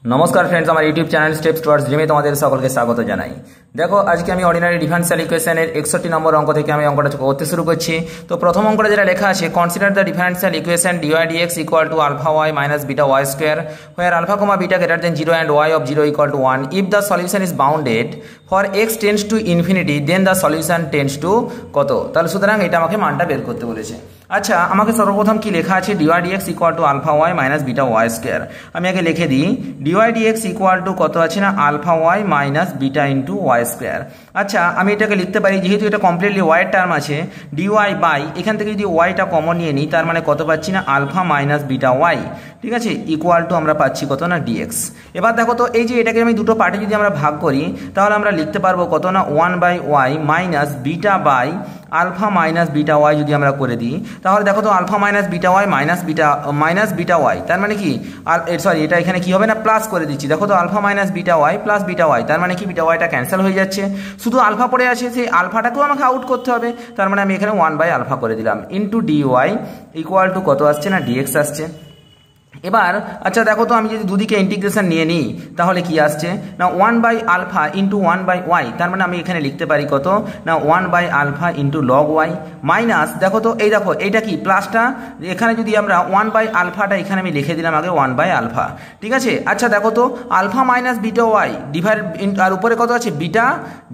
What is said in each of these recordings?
নমস্কার ফ্রেন্ডস, আমার YouTube channel steps towards ড্রিমে তোমাদের সকলকে স্বাগত জানাই। দেখো, আজকে আমি অর্ডিনারি ডিফারেনশিয়াল ইকুয়েশনের 61 নম্বর অঙ্ক থেকে আমি অঙ্কটা করতে শুরু করছি। তো প্রথম অঙ্কটা যেটা লেখা আছে, consider the differential equation dy dx equal to alpha y minus beta y square where alpha comma beta greater than 0 and y of 0 equal to 1 if the solution is bounded for x tends to infinity then the solution tends to কত। তাহলে সুতরাং এটা আমাকে মানটা বের করতে বলেছে। আচ্ছা, আমাকে সর্বপ্রথম কি লেখা আছে, dy dx equal to alpha y minus beta y square. আমি আগে লিখে দিই, dy dx ইকুয়াল টু কত আছে না, alpha y minus beta into y square. আচ্ছা, আমি এটাকে লিখতে পারি, যেহেতু এটা কমপ্লিটলি ওয়াই টার্ম আছে, dy বাই এখান থেকে যদি ওয়াইটা কমন নিয়ে নিই, তার মানে কত পাচ্ছি না, আলফা মাইনাস বিটা ওয়াই, ঠিক আছে, ইকুয়াল টু আমরা পাচ্ছি কত না, dx। এবার দেখো তো, এই যে এটাকে আমি দুটো পার্টে যদি আমরা ভাগ করি, তাহলে আমরা লিখতে পারবো কত না, 1/y minus beta by alpha minus beta y যদি আমরা করে দিই, তাহলে দেখো তো alpha minus beta y minus beta y, তার মানে কি, সরি, এটা এখানে কি হবে না, প্লাস করে দিচ্ছি। দেখো তো alpha minus beta y plus beta y, তার মানে কি বিটা ওয়াইটা ক্যান্সেল হয়ে যাচ্ছে, শুধু আলফা পড়ে আছে, সেই আলফাটাকেও আমাকে আউট করতে হবে। তার মানে আমি এখানে 1/আলফা করে দিলাম ইন্টু dy ইকুয়াল টু কত আসছে না, dx আসছে। এবার আচ্ছা দেখো তো, আমি যদি দুদিকে ইন্টিগ্রেশন নিয়ে নিই, তাহলে কি আসছে না, 1/আলফা ইন্টু 1/y, তার মানে আমি এখানে লিখতে পারি কত না, 1/আলফা ইন্টু লগ ওয়াই মাইনাস, দেখো তো এই দেখো এইটা কি প্লাসটা, এখানে যদি আমরা 1/আলফাটা এখানে আমি লিখে দিলাম আগে 1/আলফা, ঠিক আছে। আচ্ছা দেখো তো, alpha minus beta y divide, আর উপরে কত আছে, বিটা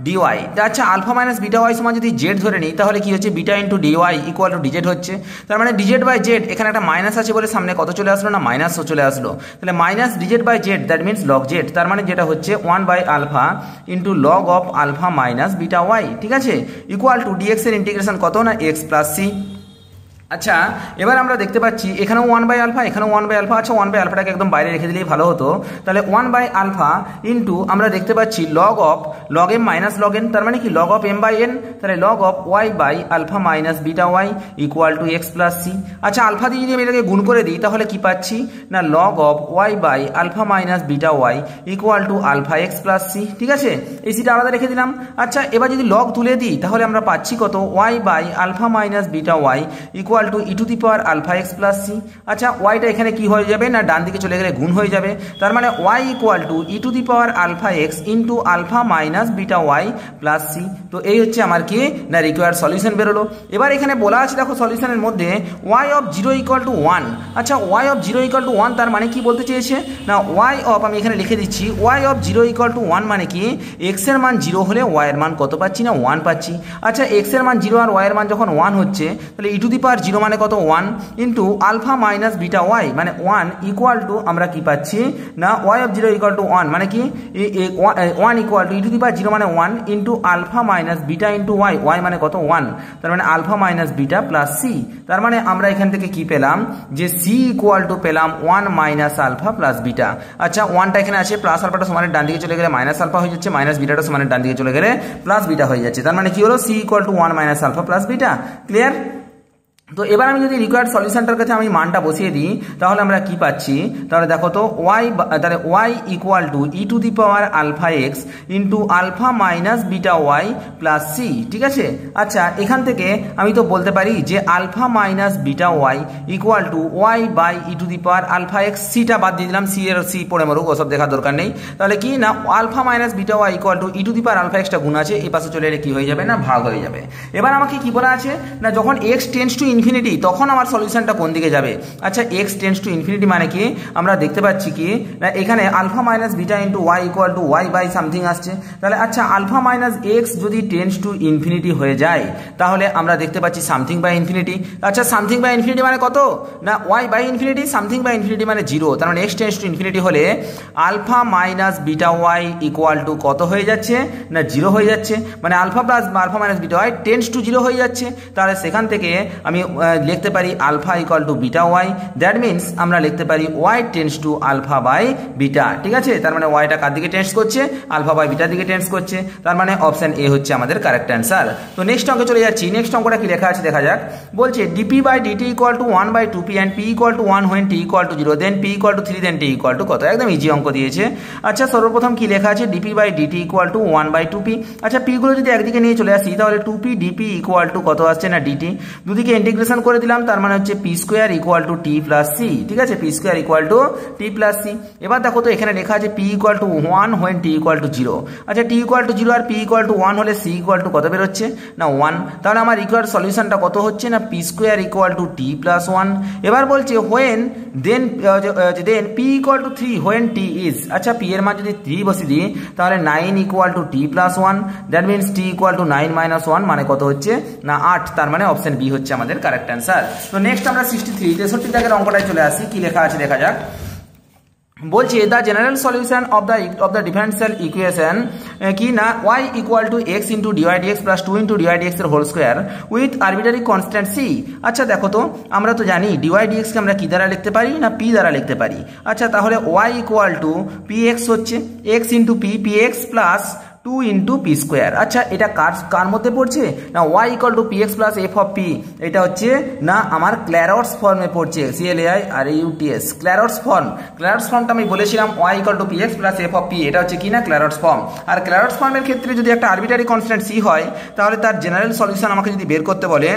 ডিওয়াই। আচ্ছা, আলফা মাইনাস বিটা ওয়াই সমান যদি জেড ধরে নিই, তাহলে কি হচ্ছে, beta into dy equal to dz হচ্ছে। তার মানে ডিজেড বাই জেড, এখানে একটা মাইনাস আছে বলে সামনে কত চলে আসলো না, মাইনাসও চলে আসলো। তাহলে minus dz by z, that means log z, তার মানে যেটা হচ্ছে 1/আলফা into log of alpha minus beta y, ঠিক আছে, ইকুয়াল টু ডিএক্স এর ইন্টিগ্রেশন কত না, এক্স প্লাস সি। আচ্ছা, এবার আমরা দেখতে পাচ্ছি এখানেও 1/আলফা, এখানেও 1/আলফা। আচ্ছা, 1/আলফাটাকে একদম বাইরে রেখে দিলেই ভালো হতো। তাহলে 1/আলফা ইন্টু আমরা দেখতে পাচ্ছি log of log m minus log n, তার মানে কি log of m by n, তাহলে log of y by alpha minus beta y equal to x plus c. আচ্ছা, আলফা দিয়ে যদি আমি এটাকে গুণ করে দিই, তাহলে কি পাচ্ছি না, log of y by alpha minus beta y equal to alpha x plus c, ঠিক আছে, এই সিটা আলাদা রেখে দিলাম। আচ্ছা, এবার যদি লগ তুলে দিই, তাহলে আমরা পাচ্ছি কত, y by alpha minus beta y equal to e to the power alpha x plus c. আচ্ছা, ওয়াইটা এখানে কি হয়ে যাবে না, ডান দিকে চলে গেলে গুণ হয়ে যাবে, তার মানে y equal to e to the power alpha x into alpha minus beta y plus c. তো এই হচ্ছে আমার কি না, রিকোয়ার্ড সলিউশন বেরোলো। এবার এখানে বলা আছে, দেখো সলিউশনের মধ্যে ওয়াই অফ 0 ইকুয়াল টু 1। আচ্ছা, ওয়াই অফ 0 ইকুয়াল টু 1, তার মানে কি বলতে চেয়েছে না, ওয়াই অফ, আমি এখানে লিখে দিচ্ছি, ওয়াই অফ 0 ইকুয়াল টু 1 মানে কি, এক্স এর মান 0 হলে ওয়াই এর মান কত পাচ্ছি না, 1 পাচ্ছি। আচ্ছা, এক্স এর মান 0 আর ওয়াই এর মান যখন 1 হচ্ছে, তাহলে ই টু দি পাওয়ার 0 মানে কত, 1 into alpha minus beta y মানে 1 ইকুয়াল টু আমরা কি পাচ্ছি না, ওয়াই অফ 0 ইকুয়াল টু 1 মানে কি 1 equal to e to the power 0 মানে 1 into alpha minus beta into y, y মানে কত, 1, তার মানে alpha minus beta plus c. তার মানে আমরা এখান থেকে কি পেলাম, যে সি ইকুয়াল টু পেলাম 1 মাইনাস আলফা প্লাস বিটা। আচ্ছা, 1টা এখানে আছে, প্লাস আলফাটা সমানের ডান দিকে চলে গেলে মাইনাস আলফা হয়ে যাচ্ছে, মাইনাস বিটাটা সমানের ডান দিকে চলে গেলে প্লাস বিটা হয়ে যাচ্ছে। তার মানে কি হলো, c equal to 1 minus alpha plus beta. Clear? তো এবার আমি যদি রিকোয়ার্ড সলিউশনটার কাছে আমি মানটা বসিয়ে দিই, তাহলে আমরা কি পাচ্ছি, তাহলে দেখো তো তাহলে y equal to e to the power alpha x into alpha minus beta y plus c, ঠিক আছে। আচ্ছা, এখান থেকে আমি তো বলতে পারি যে alpha minus beta y equal to y by e to the power alpha x, সিটা বাদ দিয়ে দিলাম, সি এর সি পড়ে মরুক, ওসব দেখার দরকার নেই। তাহলে কি না, alpha minus beta y equal to e to the power alpha এক্সটা গুণ আছে, এই পাশে চলে এলে কি হয়ে যাবে না, ভাগ হয়ে যাবে। এবার আমাকে কি বলা আছে না, যখন এক্স টেন্স টু ইনফিনিটি, তখন আমার সলিউশনটা কোন দিকে যাবে। আচ্ছা, এক্স টেন্স টু ইনফিনিটি মানে কি, আমরা দেখতে পাচ্ছি কি না, এখানে alpha minus beta into y equal to y by something আসছে। তাহলে আচ্ছা, আলফা মাইনাস এক্স যদি টেন্স টু ইনফিনিটি হয়ে যায়, তাহলে আমরা দেখতে পাচ্ছি সামথিং বাই ইনফিনিটি। আচ্ছা, সামথিং বাই ইনফিনিটি মানে কত না, y by infinity, something by infinity মানে 0, তার মানে এক্স টেন্স টু ইনফিনিটি হলে alpha minus beta y equal to কত হয়ে যাচ্ছে না, 0 হয়ে যাচ্ছে, মানে alpha plus alpha minus beta y tends to 0 হয়ে যাচ্ছে। তাহলে সেখান থেকে আমি লিখতে পারি alpha equal to beta y, that means আমরা লিখতে পারি y tends to alpha by beta, ঠিক আছে। তার মানে ওয়াইটা কার দিকে টেন্স করছে, আলফা বাই বিটার দিকে টেন্স করছে, তার মানে অপশন এ হচ্ছে আমাদের কারেক্ট অ্যান্সার। তো নেক্সট অঙ্কে চলে যাচ্ছি। নেক্সট অঙ্কটা কি লেখা আছে দেখা যাক। বলছে dp by dt equal to 1/2p and p equal to 1 when t equal to 0 then p equal to 3 then t equal to কত। একদম ইজি অঙ্ক দিয়েছে। আচ্ছা, সর্বপ্রথম কি লেখা আছে, dp by dt equal to 1/2p। আচ্ছা, পি গুলো যদি একদিকে নিয়ে চলে আসি, তাহলে 2p ডিপি ইকুয়াল টু কত আসছে না, ডিটি। দুদিকে ইন্টিগ্রেট ইন্টিগ্রেশন করে দিলাম, তার মানে হচ্ছে p square equal to t plus c. ঠিক আছে, p square equal to t plus c. এবার দেখো তো এখানে লেখা আছে p equal to 1 when t equal to 0। আচ্ছা, টি ইকুয়াল টু 0 আর পি ইকুয়াল টু 1 হলে সি ইকুয়াল টু কত বেরোচ্ছে না 1। তাহলে আমার ইকুয়াল সলিউশনটা কত হচ্ছে না p square equal to t plus 1। এবার বলছে when then p equal to 3 when t is. আচ্ছা, পি এর মান যদি 3 বসিয়ে দিই তাহলে 9 equal to t plus 1, that means t equal to 9 minus 1 মানে কত হচ্ছে না 8। তার মানে অপশন বি হচ্ছে আমাদের কারেক্ট অ্যান্সার। তো নেক্সট আমরা 63 দাগের অঙ্কটায় চলে আসি, কি লেখা আছে দেখা যাক। বলছে the general solution of the differential equation কি না y equal to x into dy dx plus 2 into dy dx এর whole square with arbitrary constant c. আচ্ছা দেখো তো, আমরা তো জানি ডিওয়াই ডিএক্স কে আমরা কি দ্বারা লিখতে পারি না পি দ্বারা লিখতে পারি। আচ্ছা, তাহলে y equal to p x হচ্ছে x into p x plus 2 into p square. আচ্ছা, এটা কার মধ্যে পড়ছে না y equal to p x plus f of p. এটা হচ্ছে না আমার ক্ল্যারটস ফর্মে পড়ছে, CLAIRAUTS ক্ল্যারটস ফর্ম। ক্ল্যারটস ফর্মটা আমি বলেছিলাম y equal to p x plus f of p, এটা হচ্ছে কি না ক্ল্যারটস ফর্ম। আর ক্ল্যারটস ফর্মের ক্ষেত্রে যদি একটা আরবিটারি কনস্ট্যান্ট সি হয় তাহলে তার জেনারেল সলিউশন আমাকে যদি বের করতে বলে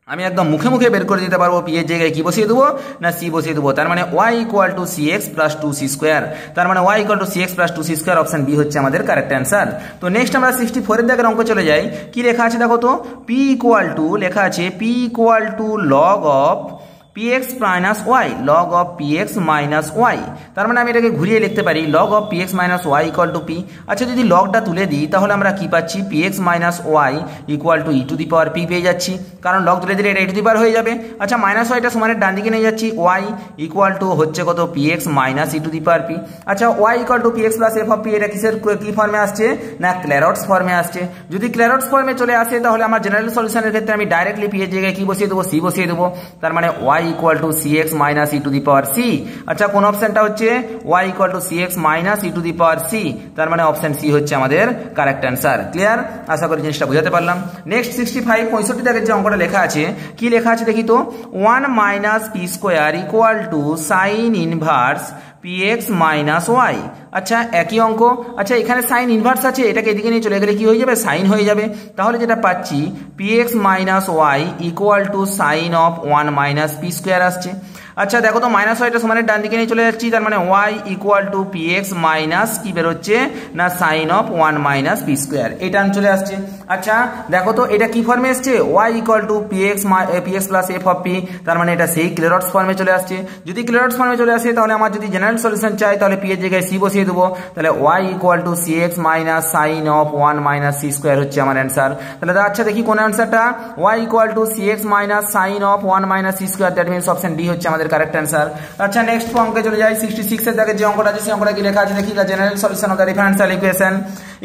আমি একদম মুখে মুখে বের করে দিতে পারবো, পি এর জায়গায় কি বসিয়ে দেবো না সি বসিয়ে দেবো। তার মানে y equal to c x plus 2c square. তার মানে y equal to c x plus 2c square, option B হচ্ছে আমাদের কারেক্ট অ্যান্সার। তো নেক্সট আমরা 64 দাগের অঙ্ক চলে যাই, কি লেখা আছে দেখো তো। পি ইকুয়াল টু লেখা আছে p equal to log of px minus y, log of px minus y. তার মানে আমি এটাকে ঘুরিয়ে লিখতে পারি log of px minus y equal to p. আচ্ছা, যদি লগটা তুলে দিই তাহলে আমরা কি পাচ্ছি px minus y equal to e to the power p পেয়ে যাচ্ছি, কারণ লগ তুলে দিলে এটা ই টু দি পাওয়ার হয়ে যাবে। আচ্ছা, মাইনাস ওয়াইটা সমানের ডান দিকে নিয়ে যাচ্ছি, ওয়াই ইকুয়াল টু হচ্ছে কত px minus e to the power p. আচ্ছা, y equal to px plus f of p, এটা কিসের কি ফর্মে আসছে না ক্ল্যারটস ফর্মে আসছে। যদি ক্ল্যারটস ফর্মে চলে আসে তাহলে আমার জেনারেল সলিউশনের ক্ষেত্রে আমি ডাইরেক্টলি পি এর জায়গায় কি বসিয়ে দেবো সি বসিয়ে দেবো। তার মানে y equal to c x minus e to the power c. আচ্ছা, কোন অপশনটা হচ্ছে y equal to c x minus e to the power c. তার মানে অপশন সি হচ্ছে আমাদের কারেক্ট অ্যান্সার। ক্লিয়ার? আশা করি জিনিসটা বুঝাতে পারলাম। নেক্সট 65 দাগের যে অঙ্কটা লেখা আছে, কি লেখা আছে দেখি তো। 1 minus p square equal to sine inverse px minus y. আচ্ছা, একই অঙ্ক। আচ্ছা, এখানে সাইন ইনভার্স আছে, এটাকে এদিকে নিয়ে চলে গেলে কি হয়ে যাবে সাইন হয়ে যাবে। তাহলে যেটা পাচ্ছি px minus y equal to sine of 1 minus p square আসছে। আচ্ছা দেখো তো, মাইনাস ওয়াইটা সমানের ডান দিকে নিয়ে চলে যাচ্ছি, তার মানে y equal to p x minus কি বেরোচ্ছে না sine of 1 minus p square, এটা চলে আসছে। আচ্ছা দেখো তো, এটা কি ফর্মে এসছে y equal to p x plus f of p, তার মানে এটা সেই ক্লেরটস ফর্মে চলে আসছে। যদি ক্লেরটস ফর্মে চলে আসে তাহলে আমার যদি জেনারেল সলিউশন চাই তাহলে পি এর জায়গায় সি বসিয়ে দেবো। তাহলে y equal to c x minus sine of 1 minus c square হচ্ছে আমার অ্যান্সার। তাহলে আচ্ছা দেখি কোন অ্যান্সারটা, y equal to c x minus sine of 1 minus c square, that means option D হচ্ছে আমাদের কারেক্ট অ্যান্সার। আচ্ছা, নেক্সট অঙ্কে চলে যাই। 66 এর দাগে যে অঙ্কটা আছে সেই অঙ্কটা কি লেখা আছে দেখি। The general solution of the differential equation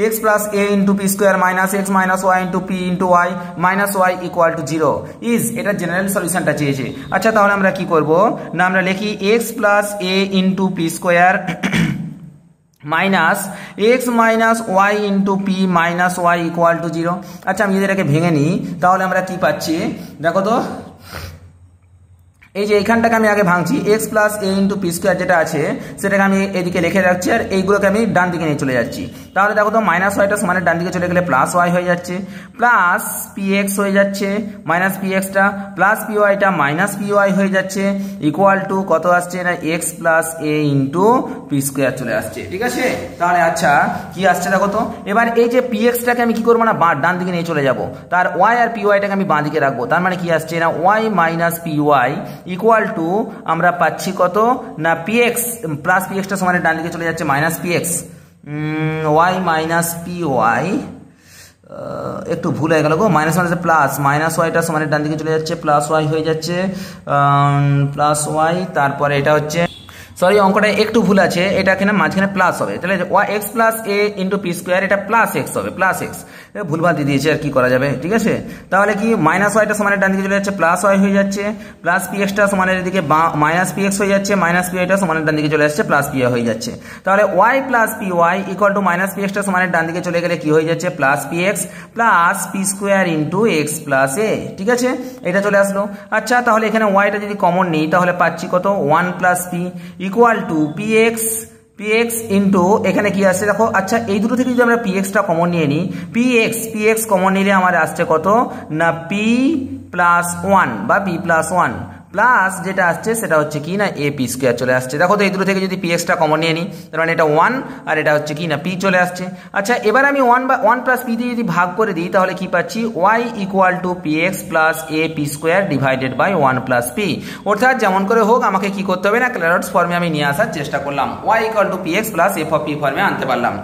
x plus a into p square minus x minus y into p into y minus y equal to 0 is, এটা জেনারেল সলিউশনটা চেয়েছে। আচ্ছা, তাহলে আমরা কি করব না আমরা লিখি x plus a into p square minus x minus y into p minus y equal to 0। আচ্ছা, আমি যদি এটাকে ভেঙে নিই তাহলে আমরা কি পাচ্ছি দেখো তো। এই যে এইখানটাকে আমি আগে ভাঙছি, x plus a into p square যেটা আছে সেটাকে আমি এদিকে লিখে রাখছি, আর এইগুলোকে আমি ডান দিকে নিয়ে চলে যাচ্ছি। তাহলে দেখো তো, মাইনাস ওয়াইটা সমানের ডান দিকে চলে গেলে প্লাস ওয়াই হয়ে যাচ্ছে, প্লাস পি এক্স হয়ে যাচ্ছে মাইনাস পি এক্সটা, প্লাস পি ওয়াইটা মাইনাস পি ওয়াই হয়ে যাচ্ছে, ইকুয়াল টু কত আসছে না x plus a into p square চলে আসছে। ঠিক আছে, তাহলে আচ্ছা কি আসছে দেখো তো। এবার এই যে পি এক্সটাকে আমি কি করবো না ডান দিকে নিয়ে চলে যাবো, তার ওয়াই আর পি ওয়াইটাকে আমি বাঁ দিকে রাখবো। তার মানে কি আসছে না y minus p y equal to আমরা পাচ্ছি কত না পি এক্স প্লাস পি এক্সটা সমানের ডান দিকে চলে যাচ্ছে minus p x, y minus p y, একটু ভুল হয়ে গেল গো, মাইনাস মাইনাস প্লাস, মাইনাস ওয়াইটা সমানের ডান দিকে চলে যাচ্ছে প্লাস ওয়াই হয়ে যাচ্ছে, প্লাস ওয়াই, তারপরে এটা হচ্ছে সরি অঙ্কটা একটু ভুল আছে, এটা এখানে মাঝখানে প্লাস হবে, তাহলে x plus a into p square, এটা প্লাস এক্স হবে, প্লাস এক্স ভুলভাল দিয়ে দিয়েছে আর কি করা যাবে। ঠিক আছে, তাহলে কি মাইনাস ওয়াইটা সমানের ডান দিকে চলে যাচ্ছে প্লাস ওয়াই হয়ে যাচ্ছে, প্লাস পি এক্সটা সমানের দিকে মাইনাস পি এক্স হয়ে যাচ্ছে, মাইনাস পি ওয়াইটা সমানের ডান দিকে চলে যাচ্ছে প্লাস পি ওয়াই হয়ে যাচ্ছে। তাহলে y plus p y equal to minus p এক্সটা সমানের ডান দিকে চলে গেলে কি হয়ে যাচ্ছে plus p x plus p square into x plus a. ঠিক আছে, এটা চলে আসলো। আচ্ছা, তাহলে এখানে ওয়াইটা যদি কমন নিই তাহলে পাচ্ছি কত 1 plus P equal to p x into এখানে কি আসছে দেখো। আচ্ছা, এই দুটো থেকে যদি আমরা পি এক্সটা কমন নিয়ে নিই, পি এক্স কমন নিলে আমার আসছে কত না পি প্লাস ওয়ান বা পি প্লাস ওয়ান প্লাস যেটা আসছে সেটা হচ্ছে কি না এ পি স্কোয়ার চলে আসছে। দেখো তো এই দুটো থেকে যদি পি এক্সটা কমন নিয়ে নিই তার মানে এটা ওয়ান আর এটা হচ্ছে কি না পি চলে আসছে। আচ্ছা এবার আমি ওয়ান প্লাস পি দিয়ে যদি ভাগ করে দিই তাহলে কি পাচ্ছি y equal to p x plus a p square divided by one plus p. অর্থাৎ যেমন করে হোক আমাকে কি করতে হবে না ক্লারটস ফর্মে আমি নিয়ে আসার চেষ্টা করলাম, y equal to p x plus f of p ফর্মে আনতে পারলাম।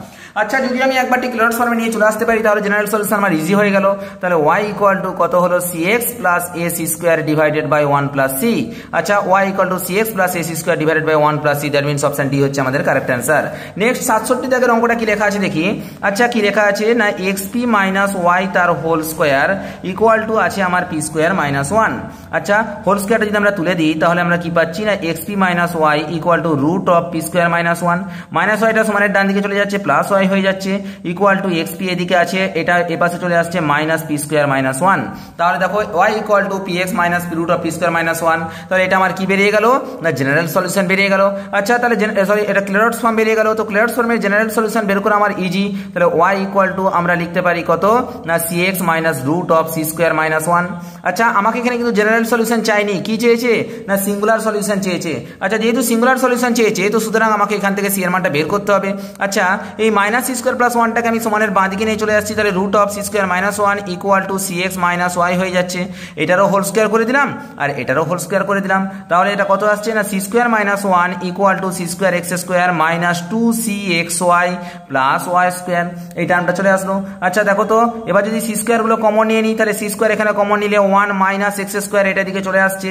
আচ্ছা যদি আমি একবারটি ক্লারটস ফর্মে নিয়ে চলে আসতে পারি তাহলে জেনারেল সলিউশন আমার ইজি হয়ে গেল। তাহলে ওয়াই ইকুয়াল টু কত হলো c x plus a c square divided by one plus c. আচ্ছা y equal to c x plus a c square divided by one plus c, that means option D হচ্ছে আমাদের correct answer. Next 67 দাগের অঙ্কটা কি লেখা আছে দেখি। আচ্ছা কি লেখা আছে না এক্স পি মাইনাস ওয়াই তার হোল স্কোয়ার ইকুয়াল টু আছে আমার পি স্কোয়ার মাইনাস ওয়ান। আচ্ছা হোল স্কোয়ারটা যদি আমরা তুলে দিই তাহলে আমরা কি পাচ্ছি না x p minus y equal to root of p square minus one, minus ওয়াইটা সমানের ডান দিকে চলে যাচ্ছে প্লাস ওয়াই হয়ে যাচ্ছে ইকুয়াল টু এক্স পি এদিকে আছে এটা এপাশে চলে আসছে minus p square minus one. তাহলে দেখো y equal to p x minus p root of p square minus one, তাহলে এটা আমার কি বেরিয়ে গেল না জেনারেল সলিউশন বেরিয়ে গেল। আচ্ছা তাহলে সরি এটা ক্লারটস ফর্ম বেরিয়ে গেল। তো ক্লারটস ফর্মের জেনারেল সলিউশন বের করা আমার ইজি। তাহলে ওয়াই ইকুয়াল টু আমরা লিখতে পারি কত না c x minus root of c square minus one. আচ্ছা আমাকে এখানে কিন্তু জেনারেল সলিউশন চাইনি, কি চেয়েছে না সিঙ্গুলার সলিউশন চেয়েছে। আচ্ছা যেহেতু সিঙ্গুলার সলিউশন চেয়েছে তো সুতরাং আমাকে এখান থেকে সি এর মানটা বের করতে হবে। আচ্ছা এই মাইনাস সি স্কোয়ার প্লাস ওয়ানটাকে আমি সমানের বাঁ দিকে নিয়ে চলে যাচ্ছি, তাহলে root of c square minus one equal to c x minus y হয়ে যাচ্ছে। এটারও হোল স্কোয়ার করে দিলাম আর এটারও হোল স্কোয়ার করে দিলাম, তাহলে এটা কত আসছে না c square minus one equal to c square x square minus two c x y plus y square, এই টার্মটা চলে আসলো। আচ্ছা দেখো তো এবার যদি সি স্কোয়ার গুলো কমন নিয়ে নিই তাহলে সি স্কোয়ার এখানে কমন নিলে ওয়ান মাইনাস এক্স স্কোয়ার এটা দিকে চলে আসছে,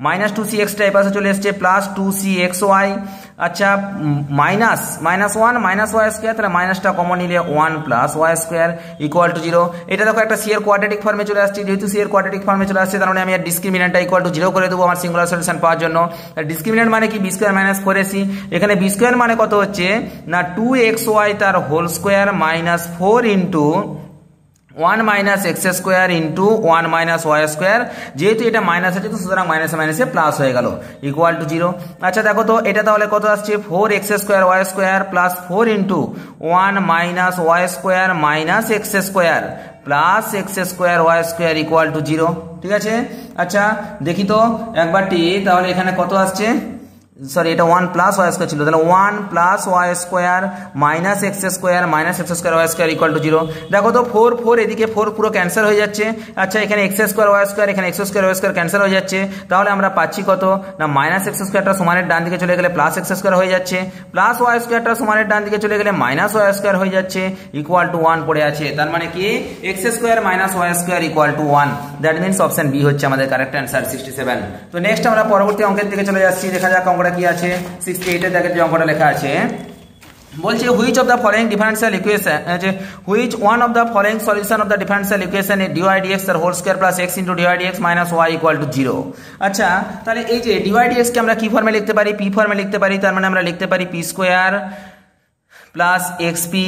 মাইনাস টু সি এক্সটা এপাশে চলে আসছে plus two c x y. আচ্ছা minus one minus y square, তাহলে মাইনাসটা কমন নিলে one plus y square equal to zero. এটা দেখো একটা সি এর কোয়াড্রেটিক ফর্মে চলে আসছে, যেহেতু সি এর কোয়াড্রেটিক ফর্মে চলে আসছে তার মানে আমি আর ডিসক্রিমিনেন্টটা ইকুয়াল টু জিরো করে দেবো আমার সিঙ্গুলার সলিউশন পাওয়ার জন্য। ডিসক্রিমিনেন্ট মানে কি b square minus four ac, এখানে বি স্কোয়ার মানে কত হচ্ছে না টু এক্স ওয়াই তার whole square minus four into one minus x square into one minus y square, যেহেতু এটা মাইনাস আছে তো সুতরাং মাইনাসে মাইনাসে প্লাস হয়ে গেল ইকুয়াল টু জিরো। আচ্ছা দেখো তো এটা তাহলে কত আসছে four x square y square plus four into one minus y square minus x square plus x square y square equal to zero. ঠিক আছে আচ্ছা দেখি তো একবারটি, তাহলে এখানে কত আসছে সরি এটা ওয়ান প্লাস ওয়াই স্কোয়ার ছিল, তাহলে one plus y square minus x square y square equal to zero. দেখো তো ফোর ফোর এদিকে ফোর পুরো ক্যান্সেল হয়ে যাচ্ছে। আচ্ছা এখানে এক্স স্কোয়ার ওয়াই স্কোয়ার এখানে x square y square cancel হয়ে যাচ্ছে, তাহলে আমরা পাচ্ছি কত না মাইনাস এক্স স্কোয়ারটা সমানের ডান দিকে চলে গেলে প্লাস এক্স স্কোয়ার হয়ে যাচ্ছে, প্লাস ওয়াই স্কোয়ারটা সমানের ডান দিকে চলে গেলে মাইনাস ওয়াই স্কোয়ার হয়ে যাচ্ছে ইকুয়াল টু ওয়ান পড়ে আছে। তার মানে কি x square minus y square equal to one, that means option B হচ্ছে আমাদের কারেক্ট অ্যান্সার 67। তো নেক্সট আমরা পরবর্তী অঙ্কের দিকে চলে যাচ্ছি, দেখা যাক অঙ্কটা কি আছে। 68 এর দাগের যে অঙ্কটা লেখা আছে বলছে which of the following differential equation which one of the following solution of the differential equation dy dx এর whole square plus x into dy dx minus y equal to 0। আচ্ছা তাহলে এই যে ডিওয়াই ডিএক্স কে আমরা কি ফর্মে লিখতে পারি, পি ফর্মে লিখতে পারি, তার মানে আমরা লিখতে পারি p square plus x p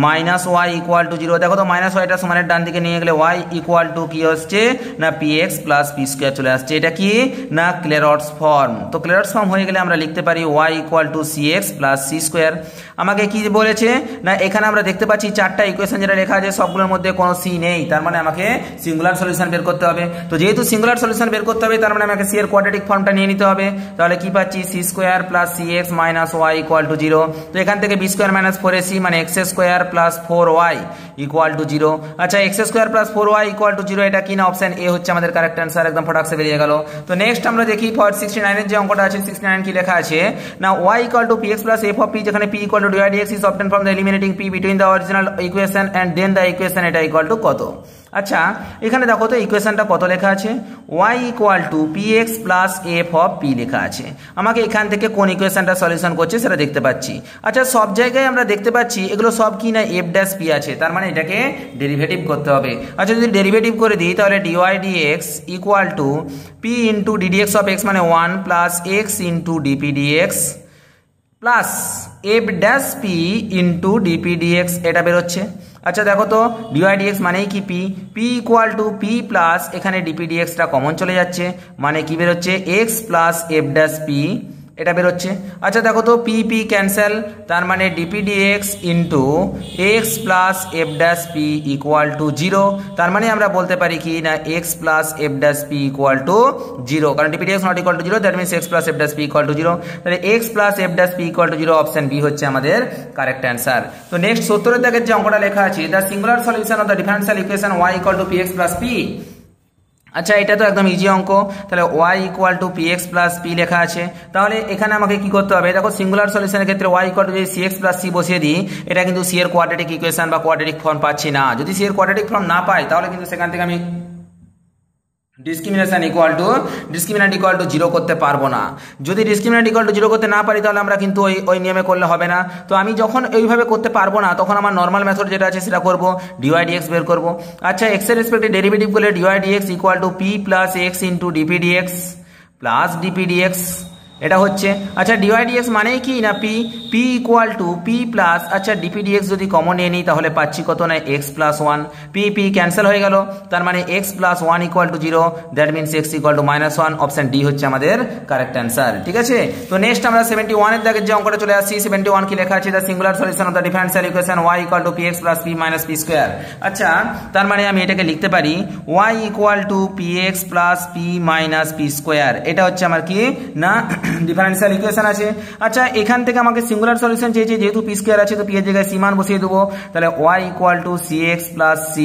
minus y equal to 0। দেখো তো মাইনাস ওয়াইটা সমানের ডান দিকে নিয়ে গেলে ওয়াই ইকুয়াল টু কি হচ্ছে না p x plus p square চলে আসছে, এটা কি না ক্লারটস ফর্ম। তো ক্লারটস ফর্ম হয়ে গেলে আমরা লিখতে পারি y equal to c x plus c square. আমাকে কি বলেছে না এখানে আমরা দেখতে পাচ্ছি চারটা ইকুয়েশন যেটা লেখা আছে সবগুলোর মধ্যে কোনো সি নেই, তার মানে আমাকে সিঙ্গুলার সলিউশন বের করতে হবে। তো যেহেতু সিঙ্গুলার সলিউশন বের করতে হবে তার মানে আমাকে সি এর কোয়াড্রেটিক ফর্মটা নিয়ে নিতে হবে। তাহলে কি পাচ্ছি c square plus c x minus y equal to 0। তো এখান থেকে b square minus four ac মানে x square plus four y equal to 0। আচ্ছা x square plus four y equal to 0 এটা কি না অপশন এ হচ্ছে আমাদের কারেক্ট অ্যান্সার, একদম ফটাকসে বেরিয়ে গেল। তো নেক্সট আমরা দেখি ফর 69 এর যে অঙ্কটা আছে 69 কি লেখা আছে না y equal to p x plus f of p, যেখানে p equal to dy dx is obtained from the eliminating p between the original equation and then the equation এটা ইকুয়াল টু কত। আচ্ছা এখানে দেখো তো ইকুয়েশনটা কত লেখা আছে y equal to p x plus f of P লেখা আছে। আমাকে এখান থেকে কোন ইকুয়েশনটা সলিউশন করছে সেটা দেখতে পাচ্ছি। আচ্ছা সব জায়গায় আমরা দেখতে পাচ্ছি এগুলো সব কি না এফ ড্যাশ পি আছে, তার মানে এটাকে ডেরিভেটিভ করতে হবে। আচ্ছা যদি ডেরিভেটিভ করে দিই তাহলে dy dx equal to p into d dx of x মানে 1 plus x into dp dx plus f dash p into dp dx এটা বেরোচ্ছে। আচ্ছা দেখো তো ডিওয়াই ডিএক্স মানেই কি p, p equal to p plus এখানে ডিপি ডিএক্সটা কমন চলে যাচ্ছে মানে কি বেরোচ্ছে x plus f dash p এটা বেরোচ্ছে। আচ্ছা দেখো তো পি পি ক্যান্সেল, তার মানে dp dx into x plus f dash p equal to 0। তার মানে আমরা বলতে পারি কি না x plus f dash p equal to 0, কারণ dp dx not equal to 0, that means x plus f dash p equal to 0। তাহলে x plus f dash p equal to 0, option B হচ্ছে আমাদের কারেক্ট অ্যান্সার। তো next 70 এর দাগের যে অঙ্কটা লেখা আছে, the singular solution of the differential equation y equal to px plus p। আচ্ছা এটা তো একদম ইজি অঙ্ক, তাহলে y equal to px plus p লেখা আছে। তাহলে এখানে আমাকে কি করতে হবে, দেখো সিঙ্গুলার সলিউশনের ক্ষেত্রে y ইকুয়াল টু যদি cx প্লাস c বসিয়ে দিই, এটা কিন্তু c এর কোয়াড্রেটিক ইকুয়েশন বা কোয়াড্রেটিক ফর্ম পাচ্ছি না। যদি c এর কোয়াড্রেটিক ফর্ম না পাই তাহলে কিন্তু সেখান থেকে আমি ডিসক্রিমিনেশন ইকুয়াল টু 0 করতে পারবো না। যদি ডিসক্রিমিনেন্ট ইকুয়াল টু 0 করতে না পারি তাহলে আমরা কিন্তু ওই নিয়মে করলে হবে না। তো আমি যখন এইভাবে করতে পারবো না তখন আমার নর্মাল মেথড যেটা আছে সেটা করবো, ডিওয়াই ডিএক্স বের করবো। আচ্ছা এক্স এর রেসপেক্টে ডেরিভেটিভ করলে dy dx equal to p plus x into dp dx plus dp dx, এটা হচ্ছে। আচ্ছা ডিওয়াই ডিএক্স মানেই কি না p, p equal to p plus, আচ্ছা ডিপি ডিএক্স যদি কমন নিয়ে নিই তাহলে পাচ্ছি কত না x plus 1, p p cancel হয়ে গেল, তার মানে x plus 1 equal to 0, that means x equal to -1, option D হচ্ছে আমাদের কারেক্ট অ্যান্সার। ঠিক আছে, তো নেক্সট আমরা 71 এর দাগের যে অঙ্কটা চলে আসছি। 71 কি লেখা আছে, the singular solution of the differential equation y equal to px plus p minus p square. আচ্ছা তার মানে আমি এটাকে লিখতে পারি y equal to px plus p minus p square, এটা হচ্ছে আমার কি না ডিফারেনশিয়াল ইকুয়েশন আছে। আচ্ছা এখান থেকে আমাকে সিঙ্গুলার সলিউশন চেয়েছে, যেহেতু পি স্কয়ার আছে তো পি এর জায়গায় সি মান বসিয়ে দেবো। তাহলে y equal to cx plus c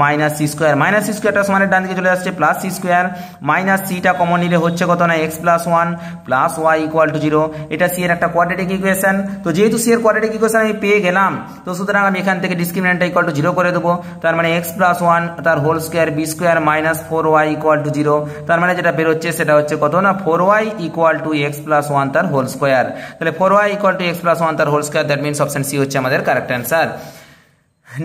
minus c square, minus c স্কয়ারটা সমানের ডান দিকে চলে আসছে প্লাস c স্কয়ার, মাইনাস সিটা কমন নিলে হচ্ছে কত না x plus 1 plus y equal to 0। এটা সি এর একটা কোয়াড্রেটিক ইকুয়েশন। তো যেহেতু সি এর কোয়াড্রেটিক ইকুয়েশন আমি পেয়ে গেলাম, তো সুতরাং আমি এখান থেকে ডিসক্রিমিনেন্টটা ইকুয়াল টু 0 করে দেবো। তার মানে x প্লাস 1 তার whole square b square minus 4y equal to 0। তার মানে যেটা বেরোচ্ছে সেটা হচ্ছে কত না 4y equal to x plus 1 তার হোল স্কয়ার। তাহলে 4y equal to x plus 1 তার whole square, that means option C হচ্ছে আমাদের কারেক্ট অ্যান্সার।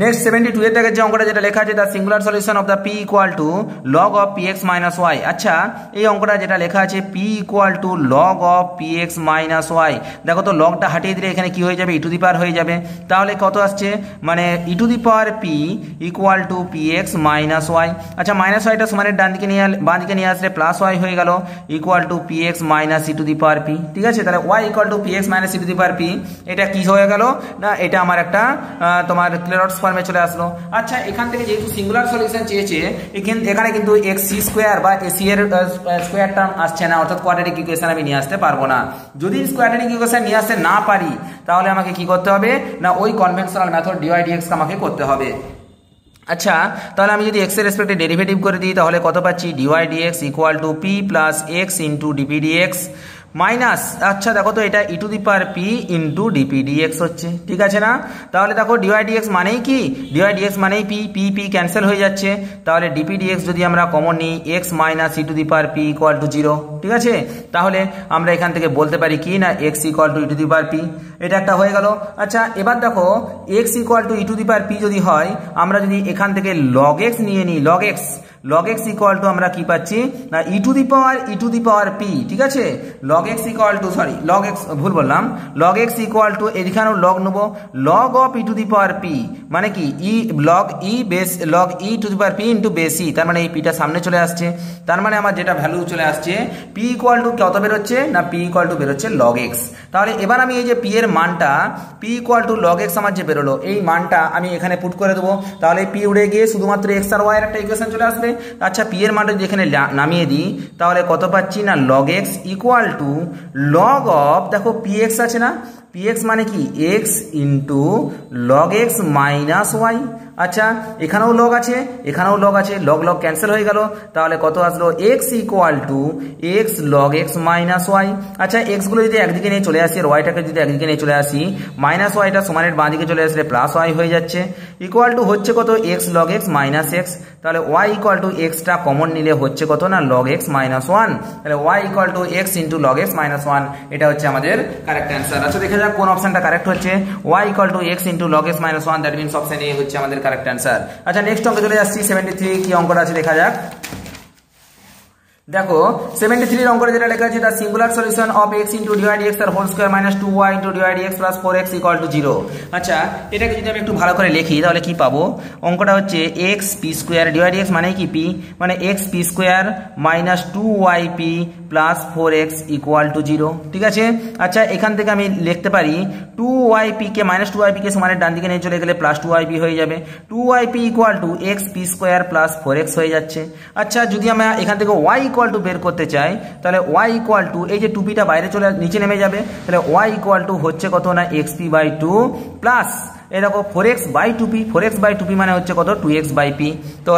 নেক্সট 72 এর দাগের যে অঙ্কটা যেটা লেখা আছে, the singular solution of the p equal to log of px minus y। আচ্ছা এই অঙ্কটা যেটা লেখা আছে p equal to log of px minus y, দেখো তো লগটা হাটিয়ে দিলে এখানে কি হয়ে যাবে, ই টু দি পাওয়ার হয়ে যাবে। তাহলে কত আসছে, মানে e to the power p equal to px minus y। আচ্ছা মাইনাস yটা সমানের ডান দিকে বাঁ দিকে নিয়ে আসলে প্লাস y হয়ে গেল equal to px minus e to the power p। ঠিক আছে, তাহলে y equal to px minus e to the power p, এটা কি হয়ে গেল না, এটা আমার একটা তোমার ক্লিয়ার ফর্মে চলে আসলো। আচ্ছা এখান থেকে যেহেতু সিঙ্গুলার সলিউশন চেয়েছে, এখানে কিন্তু x c স্কয়ার বা ac এর স্কয়ার টার্ম আসছে না, অর্থাৎ কোয়াড্রেটিক ইকুয়েশন আমি নিয়ে আসতে পারবো না। যদি কোয়াড্রেটিক ইকুয়েশন নিয়ে আসতে না পারি তাহলে আমাকে কি করতে হবে না, ওই কনভেনশনাল মেথড ডিওয়াই ডিএক্স আমাকে করতে হবে। আচ্ছা তাহলে আমি যদি x এর রেসপেক্টে ডেরিভেটিভ করে দিই তাহলে কত পাচ্ছি, dy dx equal to p plus x into dp dx minus, আচ্ছা দেখো তো এটা e to the power p into dp dx হচ্ছে। ঠিক আছে না, তাহলে দেখো ডিওয়াই ডিএক্স মানেই কি, ডিওয়াই ডিএক্স মানেই p, p p ক্যান্সেল হয়ে যাচ্ছে। তাহলে ডিপি ডিএক্স যদি আমরা কমন নিই x minus e to the power p equal to 0। ঠিক আছে, তাহলে আমরা এখান থেকে বলতে পারি কি না x equal to e to the power p, এটা একটা হয়ে গেল। আচ্ছা এবার দেখো x equal to e to the power p যদি হয়, আমরা যদি এখান থেকে log x নিয়ে নিই, log x ইকুয়াল টু আমরা কি পাচ্ছি না ই টু দি পাওয়ার p। ঠিক আছে, log x equal to log x ভুল বললাম, log x ইকুয়াল টু এখানেও log নেব log of E to the power p, মানে কি log e two the power p into base e, তার মানে এই পিটা সামনে চলে আসছে। তার মানে আমার যেটা ভ্যালু চলে আসছে p ইকুয়াল টু কত বেরোচ্ছে না, p ইকুয়াল টু বেরোচ্ছে log x। তাহলে এবার আমি এই যে p এর মানটা p equal to log x আমার যে বেরোলো, এই মানটা আমি এখানে পুট করে দেবো। তাহলে p উড়ে গিয়ে শুধুমাত্র x আর y এর একটা ইকুয়েশন চলে আসবে। আচ্ছা p এর মানটা যেখানে নামিয়ে দিই তাহলে কত পাচ্ছি না, log x equal to log of, দেখো px আছে না, px মানে কি x into log x minus y। আচ্ছা এখানেও লগ আছে, এখানেও লগ আছে, লগ লগ ক্যান্সেল হয়ে গেল। তাহলে কত আসলো, x equal to x log x minus y। আচ্ছা x গুলো যদি একদিকে নিয়ে চলে আসি আর ওয়াইটাকে যদি একদিকে নিয়ে চলে আসি, মাইনাস ওয়াইটা সমানের বাঁ দিকে চলে আসলে প্লাস ওয়াই হয়ে যাচ্ছে ইকুয়াল টু হচ্ছে কত x log x minus x। তাহলে y equal two extra common নিলে হচ্ছে কত না log x মাইনাস 1। তাহলে y equal to x into log x minus 1, এটা হচ্ছে আমাদের কারেক্ট অ্যান্সার। আচ্ছা দেখা যাক কোন অপশনটা কারেক্ট হচ্ছে, y equal to x into log x minus 1, that means option A হচ্ছে আমাদের কারেক্ট অ্যান্সার। আচ্ছা নেক্সট অঙ্কে চলে যাচ্ছি 73, কি অঙ্কটা আছে দেখা যাক। দেখো 73 অঙ্কটা যেটা লেখা আছে the singular solution of x into divide x তার whole square minus 2y into divide x plus 4x equal to 0। আচ্ছা এটাকে যদি আমি একটু ভালো করে লিখি তাহলে কি পাবো, অঙ্কটা হচ্ছে x P square divide x মানে কি p, মানে x P square minus 2yp plus 4x equal to 0। ঠিক আছে, আচ্ছা এখান থেকে আমি লিখতে পারি 2yp কে মাইনাস 2yp কে সমানের ডান দিকে নিয়ে চলে গেলে প্লাস 2yp হয়ে যাবে, 2yp equal to x P square plus 4x হয়ে যাচ্ছে। আচ্ছা যদি আমরা এখান থেকে y ইকুয়াল টু বের করতে চাই তাহলে y ইকুয়াল টু এই যে 2pটা বাইরে চলে নিচে নেমে যাবে, তাহলে y ইকুয়াল টু হচ্ছে কত না xp বাই 2 প্লাস এই দেখো 4x by 2p, 4x by 2p মানে হচ্ছে কত 2x বাই p। তো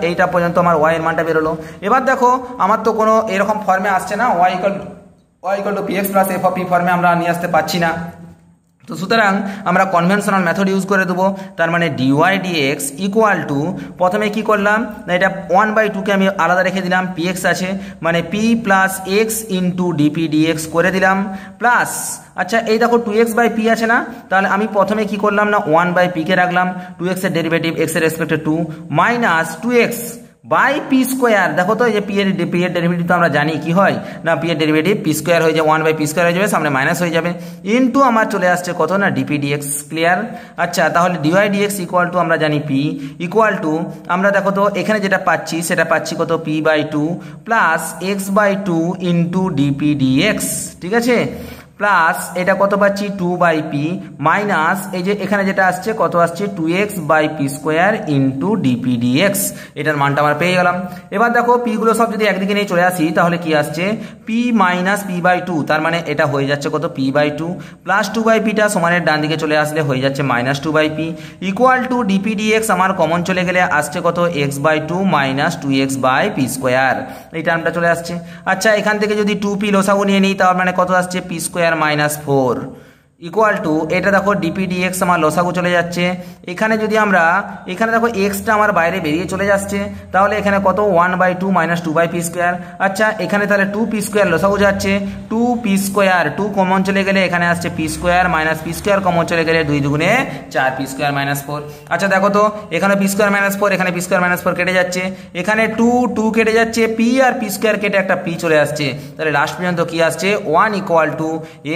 এইটা পর্যন্ত আমার y এর মানটা বেরোলো। এবার দেখো আমার তো কোনো এরকম ফর্মে আসছে না, y equal to px plus f of p ফর্মে আমরা নিয়ে আসতে পারছি না। তো সুতরাং আমরা কনভেনশনাল মেথড ইউজ করে দেবো, তার মানে dy dx ইকুয়াল টু প্রথমে কি করলাম না এটা 1/2কে আমি আলাদা রেখে দিলাম, px আছে মানে p plus x into DP dx করে দিলাম প্লাস আচ্ছা এই দেখো 2x বাই p আছে না, তাহলে আমি প্রথমে কি করলাম না 1/p কে রাখলাম, 2x এর ডেরিভেটিভ x এর রেসপেক্টে 2 minus 2x by p square. দেখো তো এই যে পি এর ডেরিভেটিভ তো আমরা জানি কি হয় না পি এর ডেরিভেটিভ পি স্কোয়ার হয়ে যাবে 1/p স্কোয়ার হয়ে যাবে, সামনে মাইনাস হয়ে যাবে, ইনটু আমার চলে আসছে কত না ডিপি ডিএক্স। ক্লিয়ার? আচ্ছা তাহলে ডিওয়াই ডিএক্স ইকুয়াল টু আমরা জানি পি ইকুয়াল টু আমরা দেখো তো এখানে যেটা পাচ্ছি সেটা পাচ্ছি কত p by 2 plus x by 2 into dp dx. ঠিক আছে, প্লাস এটা কত পাচ্ছি 2/p মাইনাস এই যে এখানে যেটা আসছে কত আসছে 2x by p square into dp dx, এটার মানটা আমরা পেয়ে গেলাম। এবার দেখো p গুলো সব যদি একদিকে নিয়ে চলে আসি তাহলে কি আসছে p মাইনাস p বাই 2, তার মানে এটা হয়ে যাচ্ছে কত p বাই 2 প্লাস 2/p টা সমানের ডান দিকে চলে আসলে হয়ে যাচ্ছে minus 2/p equal to dp dx আমার কমন চলে গেলে আসছে কত x by 2 minus 2x by p square, এই টার্মটা চলে আসছে। আচ্ছা এখান থেকে যদি 2p লসাগু নিয়ে নিই তার মানে কত আসছে p square minus 4 equal two এটা দেখো ডিপি ডিএক্স আমার লসাগু চলে যাচ্ছে, এখানে যদি আমরা এখানে দেখো এক্সটা আমার বাইরে বেরিয়ে চলে যাচ্ছে তাহলে এখানে কত 1/2 মাইনাস 2/p স্কোয়ার। আচ্ছা এখানে তাহলে 2p স্কোয়ার লসাগু যাচ্ছে, 2p স্কোয়ার 2 কমন চলে গেলে এখানে আসছে p square minus p square common চলে গেলে 2 দুগুণে 4p স্কোয়ার মাইনাস 4। আচ্ছা দেখো তো এখানে p স্কোয়ার মাইনাস 4 এখানে p স্কোয়ার মাইনাস 4 কেটে যাচ্ছে, এখানে 2 কেটে যাচ্ছে, p আর p স্কোয়ার কেটে একটা p চলে আসছে, তাহলে লাস্ট পর্যন্ত কি আসছে 1 equal to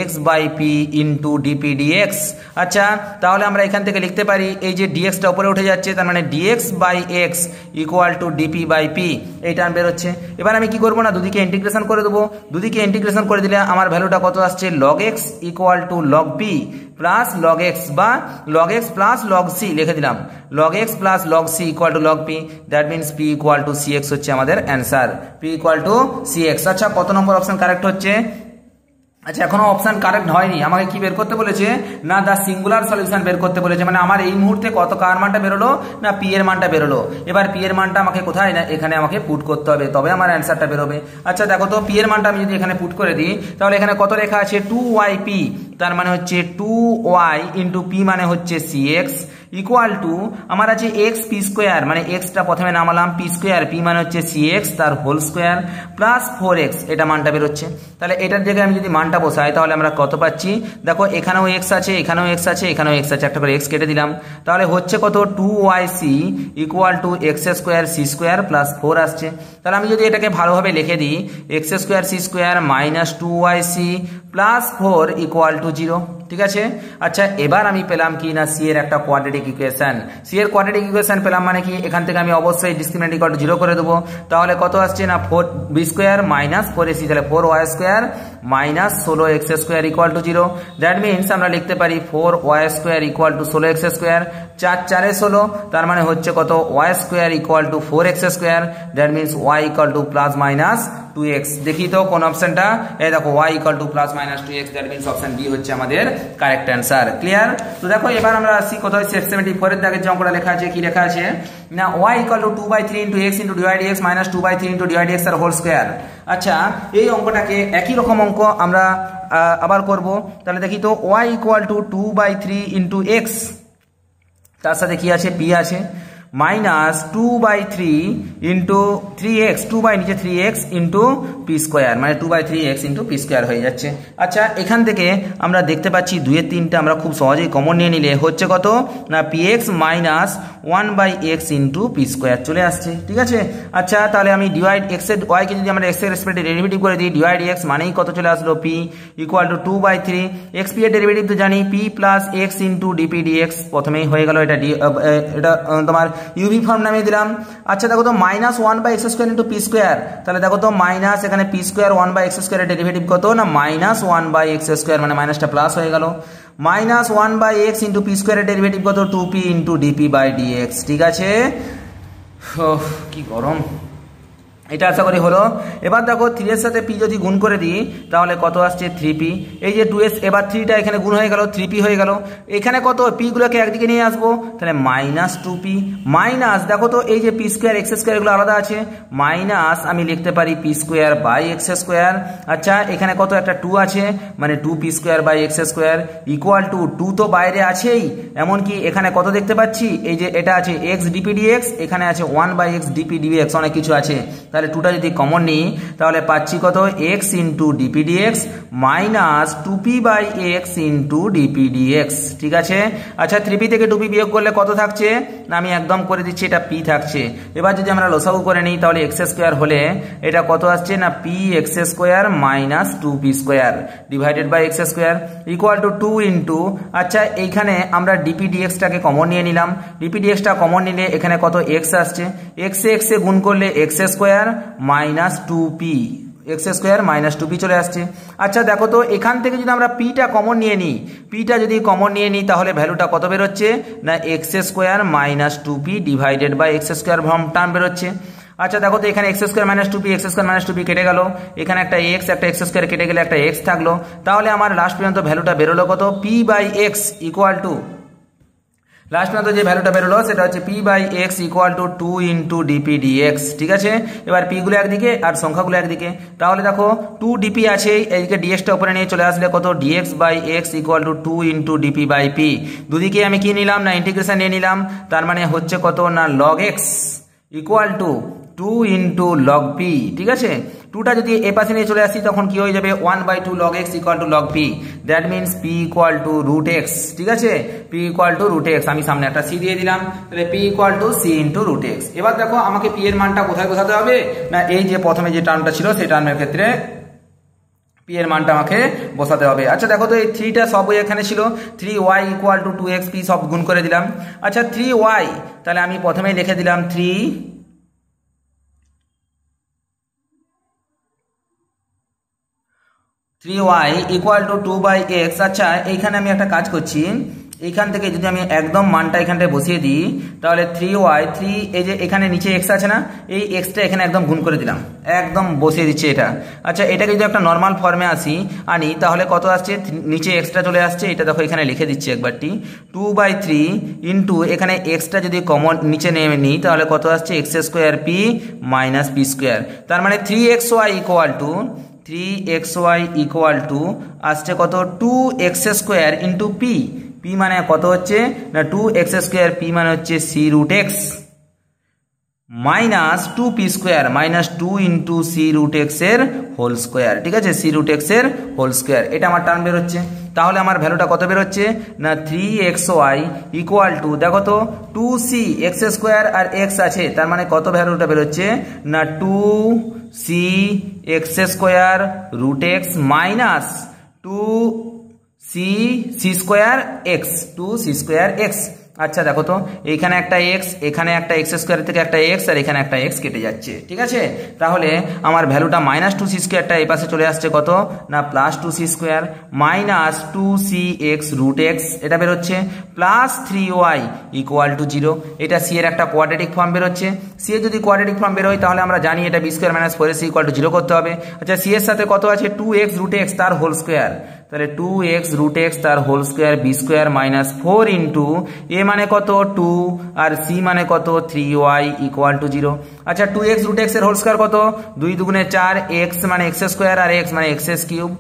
x by p into dp dx. আচ্ছা তাহলে আমরা এখান থেকে লিখতে পারি এই যে ডিএক্সটা উপরে উঠে যাচ্ছে তার মানে dx by x equal to dp by p, এই টার্ম বেরোচ্ছে। এবার আমি কি করবো না দুদিকে ইন্টিগ্রেশন করে দেবো, দুদিকে ইন্টিগ্রেশন করে দিলে আমার ভ্যালুটা কত আসছে log x equal to log p plus log x বা log x plus log c লিখে দিলাম, log x plus log c equal to log p, that means p equal to c x হচ্ছে আমাদের answer, p equal to c x. আচ্ছা কত নম্বর option correct হচ্ছে? আচ্ছা এখনো অপশন কারেক্ট হয়নি, আমাকে কি বের করতে বলেছে না দা সিঙ্গুলার সলিউশন বের করতে বলেছে, মানে আমার এই মুহূর্তে কত কার মানটা বেরোলো না পি এর মানটা বেরোলো। এবার পি এর মানটা আমাকে কোথায় না এখানে আমাকে পুট করতে হবে তবে আমার অ্যান্সারটা বেরোবে। আচ্ছা দেখো তো পি এর মানটা আমি যদি এখানে পুট করে দিই তাহলে এখানে কত লেখা আছে 2yp, তার মানে হচ্ছে 2y ইন্টু পি মানে হচ্ছে cx ইকুয়াল টু আমার আছে এক্স পি স্কোয়ার মানে এক্সটা প্রথমে নামালাম পি স্কোয়ার পি মানে হচ্ছে সি এক্স তার হোল স্কোয়ার প্লাস 4x, এটা মানটা বেরোচ্ছে। তাহলে এটার জায়গায় আমি যদি মানটা বসাই তাহলে আমরা কত পাচ্ছি দেখো এখানেও এক্স আছে এখানেও এক্স আছে এখানেও এক্স আছে, একটা করে এক্স কেটে দিলাম, তাহলে হচ্ছে কত 2yc equal to x square c square plus 4 আসছে। তাহলে আমি যদি এটাকে ভালোভাবে লিখে দিই x square c square minus 2yc plus 4 equal to 0। ঠিক আছে, আচ্ছা এবার আমি পেলাম কি না সি এর একটা কোয়াড্রেটিক ইকুয়েশন, সি এর কোয়াড্রেটিক ইকুয়েশন পেলাম মানে কি এখান থেকে আমি অবশ্যই ডিসক্রিমিনেন্ট ইকুয়াল টু 0 করে দেবো, তাহলে কত আসছে না 4b স্কোয়ার মাইনাস 4ac, তাহলে 4y square minus 16x square equal to 0, that means আমরা লিখতে পারি 4y square equal two 16x square, 4 4 16 তার মানে হচ্ছে কত y square equal to 4x square, that means y equal to plus minus 2x। দেখি তো কোন অপশনটা, এই দেখো y equal to plus minus 2x, that means option B হচ্ছে আমাদের কারেক্ট অ্যান্সার। ক্লিয়ার? তো দেখো এবার আমরা আসি কোথায় 74 এর দাগের যে অঙ্কটা লেখা আছে, কি লেখা আছে না y equal to 2/3 into x into divide x minus 2/3 into divide x এর হোল স্কয়ার। আচ্ছা এই অঙ্কটাকে একই রকম অঙ্ক আমরা আবার করব, তাহলে দেখি তো y equal to 2/3 into x, তার সাথে কি আছে p আছে, মাইনাস 2/3 ইন্টু 3x 2 নিচে 3x ইন্টু পি স্কোয়ার, মানে 2/3x ইন্টু পি স্কোয়ার হয়ে যাচ্ছে। আচ্ছা এখান থেকে আমরা দেখতে পাচ্ছি 2 3টা আমরা খুব সহজেই কমন নিয়ে নিলে হচ্ছে কত না px minus 1/x into p square চলে আসছে, ঠিক আছে। আচ্ছা তাহলে আমি ডিভাইড x এর y কে যদি আমরা x এর রেসপেক্টে ডেরিভেটিভ করে দিই, ডিভাইড x মানেই কত চলে আসলো p equal to 2/3 x p এর ডেরিভেটিভ তো জানি p plus x into dp dx, প্রথমেই হয়ে গেল এটা এটা তোমার ইউভি ফর্ম নামিয়ে দিলাম। আচ্ছা দেখো তো minus 1/x square into p square, তাহলে দেখো তো মাইনাস এখানে পি স্কোয়ার 1/x স্কোয়ারের ডেরিভেটিভ কত না মাইনাস 1/x স্কোয়ার, মানে মাইনাসটা প্লাস হয়ে গেল। মাইনাস 1/x ইন্টু পি স্কোয়ারের ডেরিভেটিভ কত 2p into dp by dx, ঠিক আছে। কি গরম, এটা আশা করি হলো। এবার দেখো 3 এর সাথে p যদি গুণ করে দিই তাহলে কত আসছে 3p, এই যে 2s এবার 3টা এখানে গুণ হয়ে গেল 3p হয়ে গেল, এখানে কত p গুলোকে একদিকে নিয়ে আসবো তাহলে মাইনাস 2p মাইনাস দেখো তো এই যে p স্কোয়ার x স্কোয়ার এগুলো আলাদা আছে, মাইনাস আমি লিখতে পারি p square by x square. আচ্ছা এখানে কত একটা 2 আছে, মানে 2p square by x square equal to 2 তো বাইরে আছেই, এমনকি এখানে কত দেখতে পাচ্ছি এই যে এটা আছে x ডিপি ডিএক্স, এখানে আছে 1/x ডিপি ডিএক্স, অনেক কিছু আছে। তাহলে 2টা যদি কমন নিই তাহলে পাচ্ছি কত x into dp dx minus 2p by x into dp dx, ঠিক আছে। আচ্ছা 3p থেকে 2p বিয়োগ করলে কত থাকছে না আমি একদম করে দিচ্ছি এটা p থাকছে। এবার যদি আমরা লসাগু করে নিই তাহলে x স্কোয়ার হলে এটা কত আসছে না px square minus 2p square divided by x square equal to 2 into, আচ্ছা এইখানে আমরা ডিপি ডিএক্সটাকে কমন নিয়ে নিলাম, ডিপি ডিএক্সটা কমন নিলে এখানে কত x আসছে, x এ গুণ করলে x square minus 2p, x square minus 2p চলে আসছে। আচ্ছা দেখো তো এখান থেকে যদি আমরা pটা কমন নিয়ে নিই, pটা যদি কমন নিয়ে নিই তাহলে ভ্যালুটা কত বেরোচ্ছে না x square minus 2p divided by x square term বেরোচ্ছে। আচ্ছা দেখো তো এখানে x square minus 2p x square minus 2p কেটে গেল, এখানে একটা x স্কোয়ার কেটে গেলে একটা x থাকলো, তাহলে আমার লাস্ট পর্যন্ত ভ্যালুটা বেরোলো কত p by x equal to, last পর্যন্ত যে ভ্যালুটা বেরোলো সেটা হচ্ছে p by x equal to 2 into dp dx, ঠিক আছে। এবার p গুলো একদিকে আর সংখ্যাগুলো একদিকে, তাহলে দেখো 2 ডিপি আছে এইদিকে ডিএক্সটা উপরে নিয়ে চলে আসলে কত dx by x equal to 2 into dp by p, দুদিকে আমি কি নিলাম না ইন্টিগ্রেশন নিয়ে নিলাম, তার মানে হচ্ছে কত না log x equal to 2 into log p, ঠিক আছে। 2টা যদি এ পাশে নিয়ে চলে আসি তখন কি হয়ে যাবে 1/2 log x equal to log p, that means p equal to root x, ঠিক আছে। p equal to root x, আমি সামনে একটা c দিয়ে দিলাম, তাহলে p equal to c into root x। এবার দেখো আমাকে p এর মানটা কোথায় বসাতে হবে না এই যে প্রথমে যে টার্মটা ছিল সেই টার্মের ক্ষেত্রে p এর মানটা আমাকে বসাতে হবে। আচ্ছা দেখো তো এই 3টা সবই এখানে ছিল, 3y equal to 2x p সব গুণ করে দিলাম। আচ্ছা 3y তাহলে আমি প্রথমেই লিখে দিলাম 3y ইকুয়াল টু 2/x। আচ্ছা এইখানে আমি একটা কাজ করছি, এইখান থেকে যদি আমি একদম মানটা এখানটায় বসিয়ে দিই তাহলে 3y 3 এই যে এখানে নিচে x আছে না, এই xটা এখানে একদম গুণ করে দিলাম, একদম বসিয়ে দিচ্ছি এটা। আচ্ছা এটাকে যদি একটা নর্মাল ফর্মে আনি তাহলে কত আসছে, নিচে xটা চলে আসছে, এটা দেখো এখানে লিখে দিচ্ছি একবারটি 2/3 ইন্টু এখানে xটা যদি কমন নিচে নেমে নিই তাহলে কত আসছে x square p minus p square, তার মানে 3xy equal to 3xy equal to আসছে কত 2x square into p, p মানে কত হচ্ছে না 2x স্কোয়ার, p মানে হচ্ছে c root x minus 2p square minus 2 into c root x এর হোল স্কোয়ার, ঠিক আছে, c রুট x এর হোল স্কোয়ার, এটা আমার টার্ম বেরোচ্ছে। তাহলে আমার ভ্যালুটা কত বেরোচ্ছে না 3xy ইকুয়াল টু দেখো তো 2c x স্কোয়ার আর x আছে, তার মানে কত ভ্যালুটা বেরোচ্ছে না 2c x square root x minus 2c square x 2c square x। আচ্ছা দেখো তো এইখানে একটা x, এখানে একটা x স্কোয়ার থেকে একটা x আর এখানে একটা x কেটে যাচ্ছে, ঠিক আছে। তাহলে আমার ভ্যালুটা মাইনাস 2c স্কোয়ারটা এই পাশে চলে আসছে কত না plus 2c square minus 2cx root x, এটা বেরোচ্ছে প্লাস 3y ইকুয়াল টু 0, এটা c এর একটা কোয়াড্রেটিক ফর্ম বেরোচ্ছে। c এর যদি কোয়াড্রেটিক ফর্ম বেরোয় তাহলে আমরা জানি এটা b square minus 4ac equal to 0 করতে হবে। আচ্ছা c এর সাথে কত আছে 2x রুট x তার হোল স্কোয়ার, তাহলে 2x রুট x তার whole square b square minus 4 into a মানে কত 2 আর c মানে কত 3y ইকুয়াল টু 0। আচ্ছা 2x রুট x এর হোল স্কোয়ার কত 2 দুগুণে 4, x মানে x স্কোয়ার আর x মানে x কিউব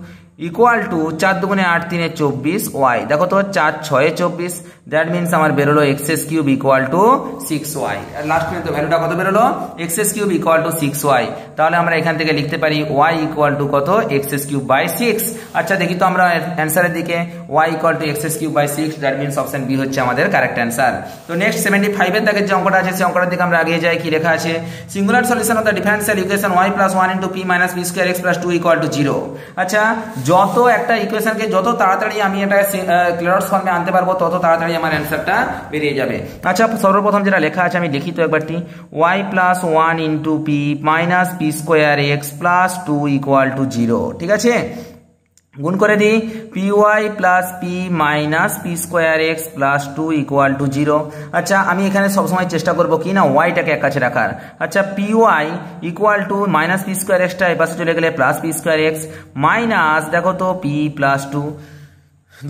ইকুয়াল টু 4 দুগুণে 8 3 24 ওয়াই। দেখো তো 4 6 24, দ্যাট মিনস আমার বেরোলো x cube equal to 6y। আর লাস্ট পর্যন্ত ভ্যালুটা কত বেরোলো? X cube equal to 6y। তাহলে আমরা এখান থেকে লিখতে পারি y ইকুয়াল টু কত? X cube by 6। আচ্ছা দেখি তো আমরা অ্যান্সারের দিকে, y equal to x cube by 6, that means option B হচ্ছে আমাদের কারেক্ট অ্যান্সার। তো নেক্সট 75 এর দাগের যে অঙ্কটা আছে সেই অঙ্কটার দিকে আমরা এগিয়ে যাই। কি লেখা আছে? Singular solution of the differential equation y plus 1 into p minus p square x plus 2 equal to 0। আচ্ছা যত একটা ইকুয়েশনকে যত তাড়াতাড়ি আমি এটা ক্লিয়ারস ফর্মে আনতে পারবো তত তাড়াতাড়ি আমার অ্যান্সারটা বেরিয়ে যাবে। আচ্ছা সর্বপ্রথম যেটা লেখা আছে আমি লিখি তো একবারটি, y plus 1 into p minus p square x plus 2 equal to 0। ঠিক আছে, গুণ করে দিই, p y plus p minus p square x plus 2 equal to 0। আচ্ছা আমি এখানে সবসময় চেষ্টা করবো কি না ওয়াইটাকে এক কাছে রাখার। আচ্ছা p y equal to minus p square এক্সটা এই পাশে চলে গেলে plus p square x minus দেখো তো পি প্লাস 2,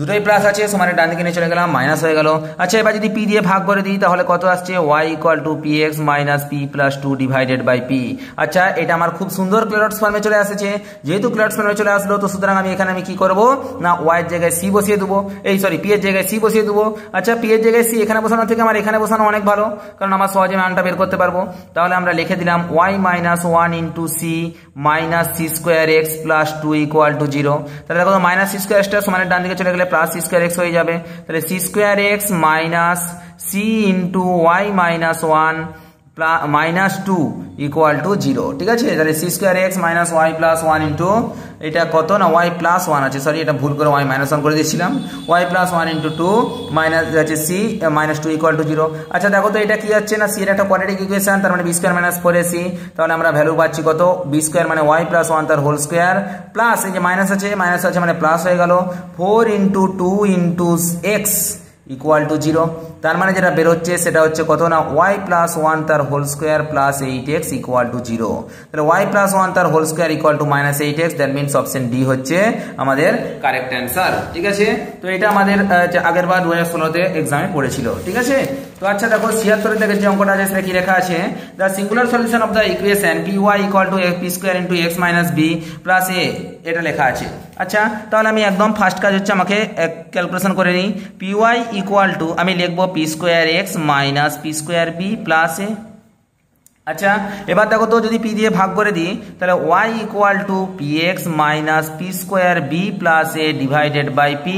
দুটোই প্লাস আছে সমানের ডান দিকে নিয়ে চলে গেলাম, মাইনাস হয়ে গেল। আচ্ছা এবার যদি পি দিয়ে ভাগ করে দিই তাহলে কত আসছে? y equal to p x minus p plus 2 divided by p. আচ্ছা এটা আমার খুব সুন্দর ক্লিয়ারস ফর্মে চলে আসছে। যেহেতু ক্লিয়ারস ফর্মে চলে আসলো তো সুতরাং আমি এখানে কি করব না y এর জায়গায় c বসিয়ে দেবো, পি এর জায়গায় c বসিয়ে দেবো। আচ্ছা পি এর জায়গায় c এখানে বসানো থেকে আমার এখানে বসানো অনেক ভালো, কারণ আমার সহজে মানটা বের করতে পারবো। তাহলে আমরা লিখে দিলাম y minus 1 into c minus c square x plus 2 equal to 0। তাহলে দেখো মাইনাস সি স্কোয়ার এক্সটা সমানের ডান দিকে চলে গেলে প্লাস সি স্কোয়ার এক্স হয়ে যাবে। তাহলে c square x minus c into y minus 1 minus 2 equal to 0। ঠিক আছে, তাহলে c square x minus y plus 1 into এটা কত না ওয়াই প্লাস 1 আছে, সরি এটা ভুল করে ওয়াই মাইনাস 1 করে দিয়েছিলাম, ওয়াই প্লাস 1 ইন্টু 2 মাইনাস আছে সি মাইনাস 2 ইকুয়াল টু 0। আচ্ছা দেখো তো এটা কি হচ্ছে না সি এর একটা কোয়াড্রেটিক ইকুয়েশন, তার মানে বি স্কোয়ার মাইনাস 4ac। তাহলে আমরা ভ্যালু পাচ্ছি কত? বি স্কোয়ার মানে ওয়াই প্লাস 1 তার হোল স্কোয়ার প্লাস এই যে মাইনাস আছে মানে প্লাস হয়ে গেল 4 into 2 into x equal to 0। তার মানে যেটা বেরোচ্ছে সেটা হচ্ছে কত না y প্লাস 1 তার whole square plus 8x equal to 0। তাহলে y প্লাস 1 তার whole square equal to minus 8x, that means option D হচ্ছে আমাদের কারেক্ট অ্যান্সার। ঠিক আছে, তো এটা আমাদের আগের বার 2016-তে এক্সামে পড়েছিল। ঠিক আছে, তো আচ্ছা দেখো 76 থেকে যে অঙ্কটা আছে সেটা কি লেখা আছে? The singular solution of the equation p y equal to p square into x minus b plus a, এটা লেখা আছে। আচ্ছা তাহলে আমি একদম ফার্স্ট কাজ হচ্ছে আমাকে ক্যালকুলেশন করে নিই। পি ওয়াই ইকুয়াল টু আমি লিখবো p square x minus p square b plus a. আচ্ছা এবার দেখো তো যদি পি দিয়ে ভাগ করে দিই তাহলে y equal to p x minus p square b plus a divided by p.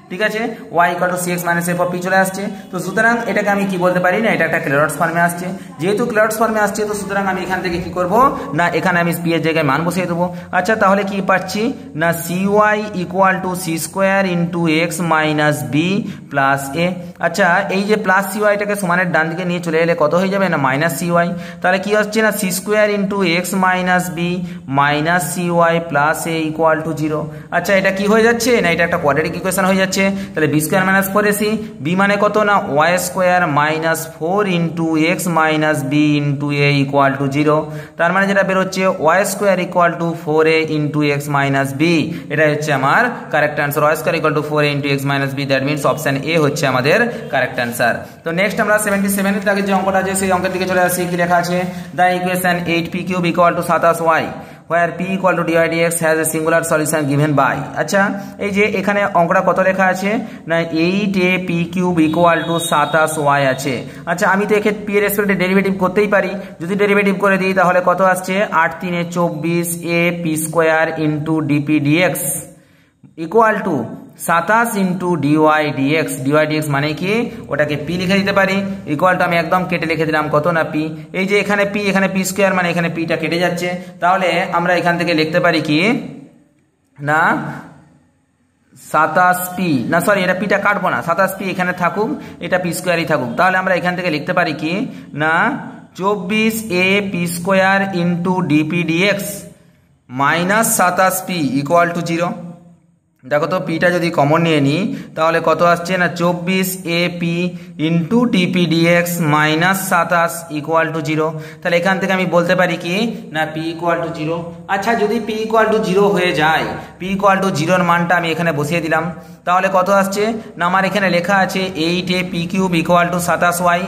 ঠিক আছে, y equal to cx minus f of p চলে আসছে। তো সুতরাং এটাকে আমি কি বলতে পারি না এটা একটা ক্লিয়ারস ফর্মে আসছে। যেহেতু ক্লিয়ারস ফর্মে আসছে তো সুতরাং আমি এখান থেকে কি করব না এখানে আমি পি এর জায়গায় মান বসিয়ে দেবো। আচ্ছা তাহলে কি পাচ্ছি না cy equal to c square into x minus b plus a. আচ্ছা এই যে প্লাস সিওয়াইটাকে সমানের ডান দিকে নিয়ে চলে এলে কত হয়ে যাবে না মাইনাস সিওয়াই। তাহলে কি হচ্ছে না c square into x minus b minus c y plus a equal to 0। আচ্ছা এটা কি হয়ে যাচ্ছে না এটা একটা কোয়াড্রেটিক ইকুয়েশন হয়ে যাচ্ছে। তাহলে B square minus 4ac, B মানে কত না y square minus 4 into x minus b into a equal to 0। তার মানে যেটা বেরোচ্ছে y square equal to 4a into x minus b, এটা হচ্ছে আমার correct answer. Y square equal to 4a into x minus b, that means option A হচ্ছে আমাদের correct answer. তো নেক্সট আমরা 77 এর আগে যে অঙ্কটা আছে সেই অঙ্কের দিকে চলে আসি। কি লেখা আছে? The equation 8p cube equal two 27y where p equal to dy dx has a singular solution given by। আচ্ছা এই যে এখানে অঙ্কটা কত লেখা আছে না 8a p cube equal two 27y আছে। আচ্ছা আমি তো এক্ষেত্রে p এর রেসপেক্টে ডেরিভেটিভ করতেই পারি। যদি ডেরিভেটিভ করে দিই তাহলে কত আসছে 8 3 24 a p square into dp dx equal to 27 into dy dx. Dy dx মানে কি ওটাকে পি লিখে দিতে পারি, ইকুয়াল টু আমি একদম কেটে লিখে দিলাম কত না পি। এই যে এখানে পি এখানে পি স্কোয়ার মানে এখানে পিটা কেটে যাচ্ছে। তাহলে আমরা এখান থেকে লিখতে পারি কি না 27p, না সরি এটা পিটা কাটবো না, 27p এখানে থাকুক, এটা পি স্কোয়ারই থাকুক। তাহলে আমরা এখান থেকে লিখতে পারি কি না 24a p square into dp dx minus 27p equal to 0। দেখো তো পিটা যদি কমন নিয়ে নিই তাহলে কত আসছে না 24ap into dp dx minus 27 equal to 0। তাহলে এখান থেকে আমি বলতে পারি কি না পি ইকুয়াল টু 0। আচ্ছা যদি পি ইকুয়াল টু 0 হয়ে যায়, পি ইকুয়াল টু 0 এর মানটা আমি এখানে বসিয়ে দিলাম, তাহলে কত আসছে না আমার এখানে লেখা আছে 8a p cube equal two 27y।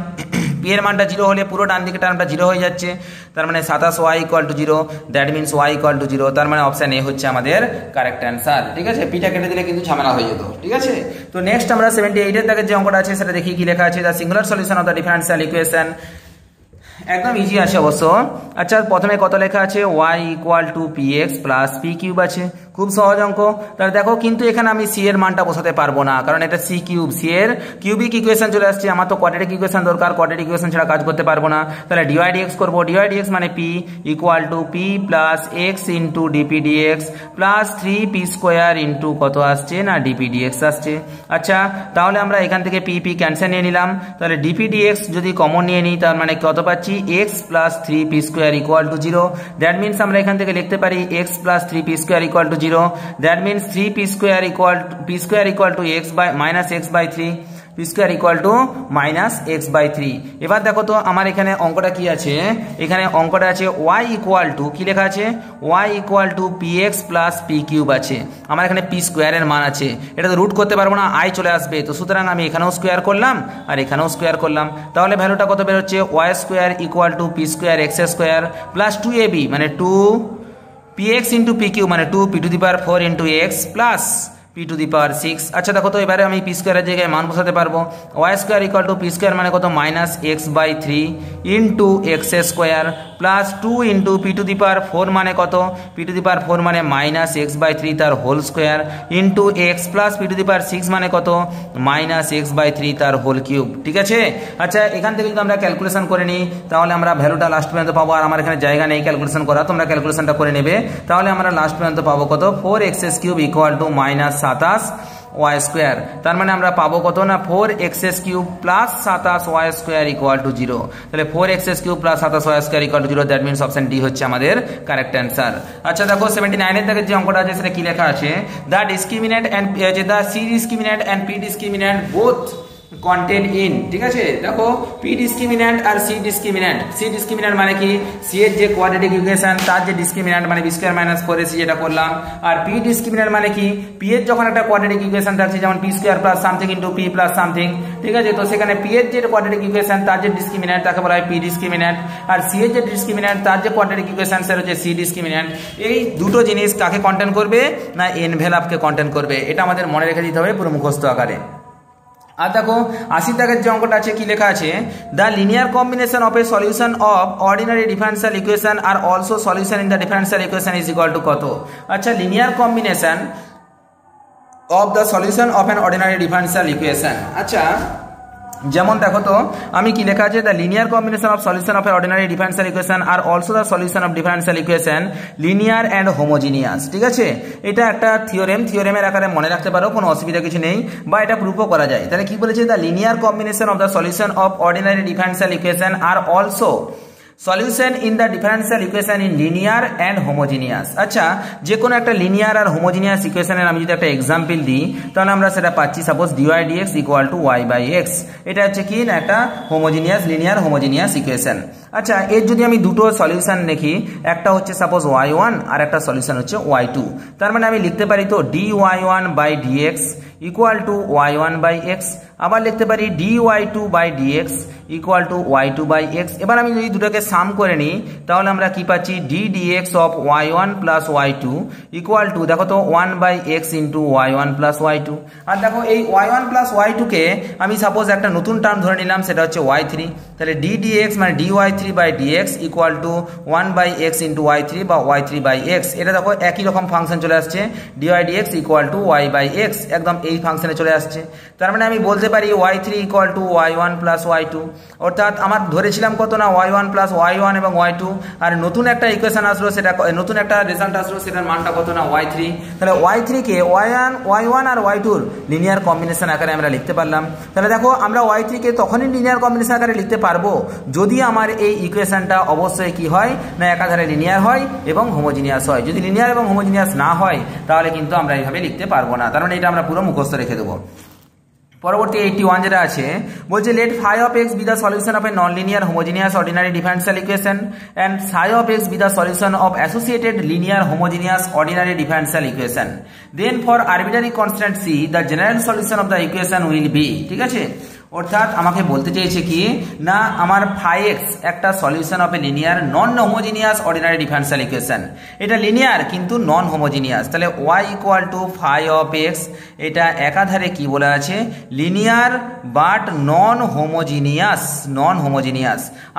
p P এর মানটা 0 হলে পুরো ডান দিকে টার্মটা 0 হয়ে যাচ্ছে, তার মানে 27y = 0, দ্যাট মিনস y = 0, তার মানে অপশন এ হচ্ছে আমাদের কারেক্ট অ্যান্সার। ঠিক আছে, পিটা কেটে দিলে কিন্তু ঝামেলা হয়ে যেত। ঠিক আছে, তো নেক্সট আমরা 78 এর দাগের যে অঙ্কটা আছে সেটা দেখি কি লেখা আছে। The singular solution of the differential equation, একদম ইজি আছে অবশ্য। আচ্ছা, প্রথমে কত লেখা আছে, y = px + p³ আছে, খুব সহজ অঙ্ক। তাহলে দেখো কিন্তু এখানে আমি সি এর মানটা বসাতে পারবো না, কারণ এটা c³ সি এর কিউবিক ইকুয়েশন চলে আসছে, আমার তো কোয়াড্রেটিক ইকুয়েশন দরকার, কোয়াড্রেটিক ইকুয়েশন ছাড়া কাজ করতে পারবো না। তাহলে dy/dx করব, dy/dx মানে p = p + x * dp/dx + 3p² কত আসছে না dp/dx আসছে। আচ্ছা, তাহলে আমরা এখান থেকে p ক্যান্সেল নিয়ে নিলাম, তাহলে dp/dx যদি কমন নিয়ে নিই তার মানে কত পাচ্ছি, x + 3p² = 0, দ্যাট মিনস আমরা এখান থেকে লিখতে পারি x + 3p² = 0, that means 3p² = x by -x/3, p² = -x/3। এবার দেখো তো আমার এখানে অঙ্কটা কি আছে, এখানে অঙ্কটা আছে y = কি লেখা আছে, y = px + p³ আছে, আমার এখানে p² এর মান আছে, এটা তো রুট করতে পারবো না, i চলে আসবে, তো সুতরাং আমি এখানেও স্কোয়ার করলাম আর এখানেও স্কোয়ার করলাম, তাহলে ভ্যালুটা কত বের হচ্ছে, y² = p² x² + 2ab মানে 2px * p³ মানে 2p⁴ x প্লাস p⁶। আচ্ছা দেখো তো এবারে আমি p² এর জায়গায় মান বসাতে পারবো, y² = p² মানে কত, -x/3 * x² প্লাস 2 * p⁴ মানে কত, p⁴ মানে -x/3 তার whole square into x plus p⁶ মানে কত, -x/3 তার হোল কিউব। ঠিক আছে, আচ্ছা এখান থেকে যদি আমরা ক্যালকুলেশন করে নিই তাহলে আমরা ভ্যালুটা লাস্ট পর্যন্ত পাবো, আর আমার এখানে জায়গা নেই ক্যালকুলেশন করা, তোমরা ক্যালকুলেশনটা করে নেবে, তাহলে আমরা লাস্ট পর্যন্ত পাবো কত, 4x³ = -27y², তার মানে আমরা পাবো কত না 4x³ + 27y² = 0, তাহলে 4x³ + 27y² = 0, that means option D হচ্ছে আমাদের কারেক্ট অ্যান্সার। আচ্ছা দেখো 79 এর দাগের যে অঙ্কটা আছে সেটা কি লেখা আছে, the discriminant and the C discriminant and P discriminant both content in. ঠিক আছে, দেখো পি ডিসক্রিমিন্যান্ট আর সি ডিসক্রিমিন্যান্ট, সি ডিসক্রিমিন্যান্ট মানে কি, সি এর যে কোয়াড্রেটিক ইকুয়েশন তার যে ডিসক্রিমিন্যান্ট মানে b² - 4ac যেটা করলাম, আর পি ডিসক্রিমিন্যান্ট মানে কি, পি এর যখন একটা কোয়াড্রেটিক ইকুয়েশন থাকছে যেমন p² + সামথিং * p + সামথিং, ঠিক আছে, তো সেখানে পি এর যে কোয়াড্রেটিক ইকুয়েশন তার যে ডিসক্রিমিন্যান্ট তাকে বলা হয় পি ডিসক্রিমিন্যান্ট, আর সি এর যে ডিসক্রিমিন্যান্ট তার যে কোয়াড্রেটিক ইকুয়েশন সেটা হচ্ছে সি ডিসক্রিমিন্যান্ট। এই দুটো জিনিস কাকে কন্টেন্ট করবে না, এনভেলপকে কন্টেন্ট করবে, এটা আমাদের মনে রেখে দিতে হবে পুরো মুখস্থ আকারে। আর দেখো 80 দাগের যে অঙ্কটা আছে কি লেখা আছে, the linear combination of A solution of ordinary differential equation are also solution in the differential equation is equal to কত। আচ্ছা, linear combination of the solution of an ordinary differential equation, আচ্ছা যেমন দেখো তো আমি কি লেখা আছে, the linear combination of solution of ordinary differential equation are also the solution of differential equation linear and homogeneous. ঠিক আছে, এটা একটা থিওরেমের আকারে মনে রাখতে পারো, কোনো অসুবিধা কিছু নেই, বা এটা প্রুফও করা যায়। তাহলে কি বলেছে, the linear combination of the solution of ordinary differential equation are also solution in the differential equation in linear and homogeneous. আচ্ছা, যে কোনো একটা লিনিয়ার আর হোমোজিনিয়াস ইকুয়েশনের আমি যদি একটা এক্সাম্পল দিই তাহলে আমরা সেটা পাচ্ছি, সাপোজ dy/dx = y/x, এটা হচ্ছে কি না একটা হোমোজিনিয়াস লিনিয়ার হোমোজিনিয়াস ইকুয়েশন। আচ্ছা, এর যদি আমি দুটো সলিউশন দেখি, একটা হচ্ছে সাপোজ y1 আর একটা সলিউশন হচ্ছে y2, তার মানে আমি লিখতে পারি তো dy1/dx = y1/x, আবার লিখতে পারি dy2/dx = y2/x। এবার আমি যদি দুটোকে সাম করে নিই তাহলে আমরা কি পাচ্ছি, ddx of y1 + y2 = দেখো তো 1/x * y1 + y2। আর দেখো এই y1 + y2 কে আমি সাপোজ একটা নতুন টার্ম ধরে নিলাম, সেটা হচ্ছে y3, তাহলে ddx মানে dy3/dx = 1/x * y3 বা y3/x। এটা দেখো একই রকম ফাংশন চলে আসছে, dy/dx = y/x, একদম এই ফাংশনে চলে আসছে। তার মানে আমি বলতে পারি y3 = y1 + y2, অর্থাৎ আমার ধরেছিলাম কত না y1 + y1 এবং y2, আর নতুন একটা ইকুয়েশন আসলো, সেটা নতুন একটা রেজাল্ট আসলো, সেটার মানটা কত না y3। তাহলে y3 কে y1 আর y2 এর লিনিয়ার কম্বিনেশন আকারে আমরা লিখতে পারলাম। তাহলে দেখো আমরা y3 কে তখনই লিনিয়ার কম্বিনেশন আকারে লিখতে পারবো যদি আমার এই ইকুয়েশনটা অবশ্যই কি হয় না একাধারে লিনিয়ার হয় এবং হোমোজিনিয়াস হয়। যদি লিনিয়ার এবং হোমোজিনিয়াস না হয় তাহলে কিন্তু আমরা এইভাবে লিখতে পারবো না, তার মানে এটা আমরা পুরো মুখস্থ রেখে দেবো। পরবর্তী 81 যেটা আছে বলছে, late phi of x be the solution of a non-linear homogeneous ordinary differential equation and psi of x be the solution of associated linear homogeneous ordinary differential equation, then for arbitrary constant c the general solution of the equation will be। ঠিক আছে, অর্থাৎ আমাকে বলতে চেয়েছে কি না আমার phi x একটা solution of a linear non homogeneous ordinary differential equation. এটা লিনিয়ার কিন্তু নন হোমোজিনিয়াস, তাহলে y equal to phi of x এটা একাধারে কি বলা আছে লিনিয়ার বাট নন হোমোজিনিয়াস।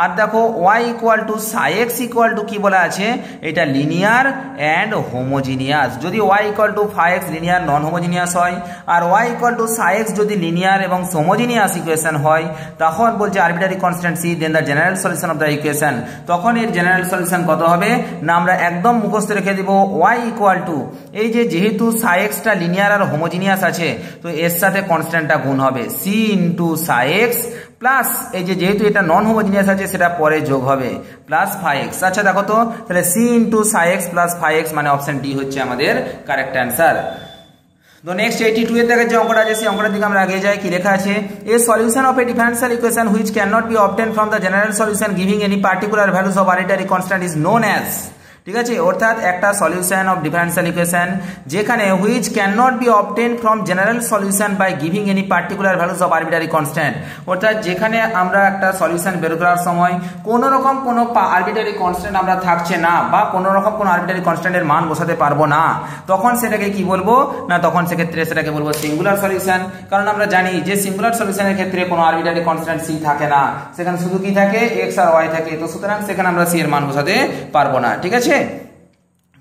আর দেখো y equal to psi x equal to কি বলা আছে এটা লিনিয়ার অ্যান্ড হোমোজিনিয়াস। যদি y equal to phi x linear non homogeneous হয় আর y equal to psi x যদি লিনিয়ার এবং হোমোজিনিয়াস ইকুয়েশন হয় তখন বলছে arbitrary constant c then the general solution of the equation. তখন এর জেনারেল সলিউশন কত হবে না আমরা একদম মুখস্থ রেখে দিব ওয়াই ইকুয়াল টু এই যে যেহেতু সাই এক্সটা লিনিয়ার আর হোমোজিনিয়াস আছে তো এর সাথে কনস্ট্যান্টটা গুণ হবে সি ইন্টু সাই এক্স প্লাস এই যে যেহেতু এটা নন হোমোজিনিয়াস আছে সেটা পরে যোগ হবে প্লাস ফাই এক্স। আচ্ছা দেখো তো তাহলে সি ইন্টু সাই এক্স প্লাস ফাই এক্স মানে অপশন ডি হচ্ছে আমাদের কারেক্ট অ্যান্সার। তো নেক্সট 82 এর থেকে যে অঙ্কটা আছে সেই অঙ্কটার দিকে আমরা আগে যাই। কি লেখা আছে a solution of a differential equation which can not be obtain from the general solution giving any particular values of arbitrary constant is known as. ঠিক আছে, অর্থাৎ একটা সলিউশন অফ ডিফারেনশিয়াল ইকুয়েশন যেখানে which can not be obtain from general solution by giving any particular values of arbitrary constant. অর্থাৎ যেখানে আমরা একটা solution বের করার সময় কোনো রকম কোনো আরবিটারি কনস্ট্যান্ট আমরা থাকছে না বা কোনো রকম কোনো আরবিটারি কনস্ট্যান্টের মান বসাতে পারবো না, তখন সেটাকে কি বলবো না তখন সেক্ষেত্রে সেটাকে বলবো সিঙ্গুলার সলিউশন। কারণ আমরা জানি যে সিঙ্গুলার সলিউশনের ক্ষেত্রে কোনো আরবিটারি কনস্ট্যান্ট সি থাকে না, সেখানে শুধু কি থাকে এক্স আর ওয়াই থাকে, তো সুতরাং সেখানে আমরা সি এর মান বসাতে পারবো না। ঠিক আছে,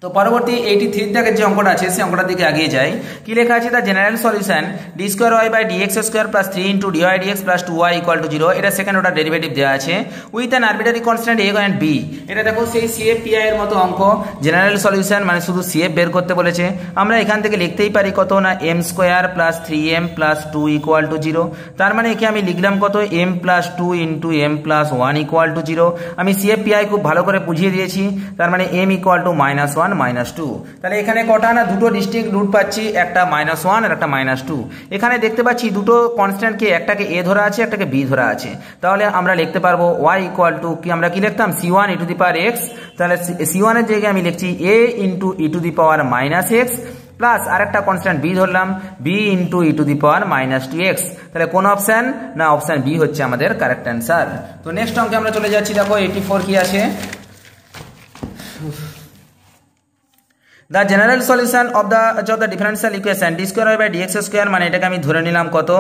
তো পরবর্তী 83 থেকে যে অঙ্কটা আছে সেই অঙ্কটার দিকে এগিয়ে যাই। কি লেখা আছে the general solution d square y by dx square plus 3 into dy dx plus 2y equal to 0। এটা সেকেন্ড অর্ডার ডেরিভেটিভ দেওয়া আছে with an arbitrary constant a and b. এটা দেখো সেই সিএফ পিআই এর মতো অঙ্ক, জেনারেল সলিউশন মানে শুধু সিএফ বের করতে বলেছে। আমরা এখান থেকে লিখতেই পারি কত না m square plus 3m plus 2 equal to 0। তার মানে একে আমি লিখলাম কত m plus 2 into m plus 1 equal to 0। আমি সিএফ পিআই খুব ভালো করে বুঝিয়ে দিয়েছি, তার মানে এম ইকুয়াল টু -1 -2। তাহলে এখানে কটা না দুটো ডিস্টিংক্ট রুট পাচ্ছি, একটা -1 আর একটা -2। এখানে দেখতে পাচ্ছি দুটো কনস্ট্যান্টকে একটাকে এ ধরা আছে একটাকে বি ধরা আছে, তাহলে আমরা লিখতে পারবো y ইকুয়াল টু কি আমরা কি লিখতাম c1 e two the power x। তাহলে c1 এর জায়গায় আমি লিখছি a into e two the power -x plus আরেকটা কনস্ট্যান্ট বি ধরলাম b into e two the power -2x। তাহলে কোন অপশন না অপশন বি হচ্ছে আমাদের কারেক্ট অ্যান্সার। তো নেক্সট অঙ্কে আমরা চলে যাচ্ছি। দেখো 84 কি আছে the general solution of the differential equation d square y by dx square মানে এটাকে আমি ধরে নিলাম কত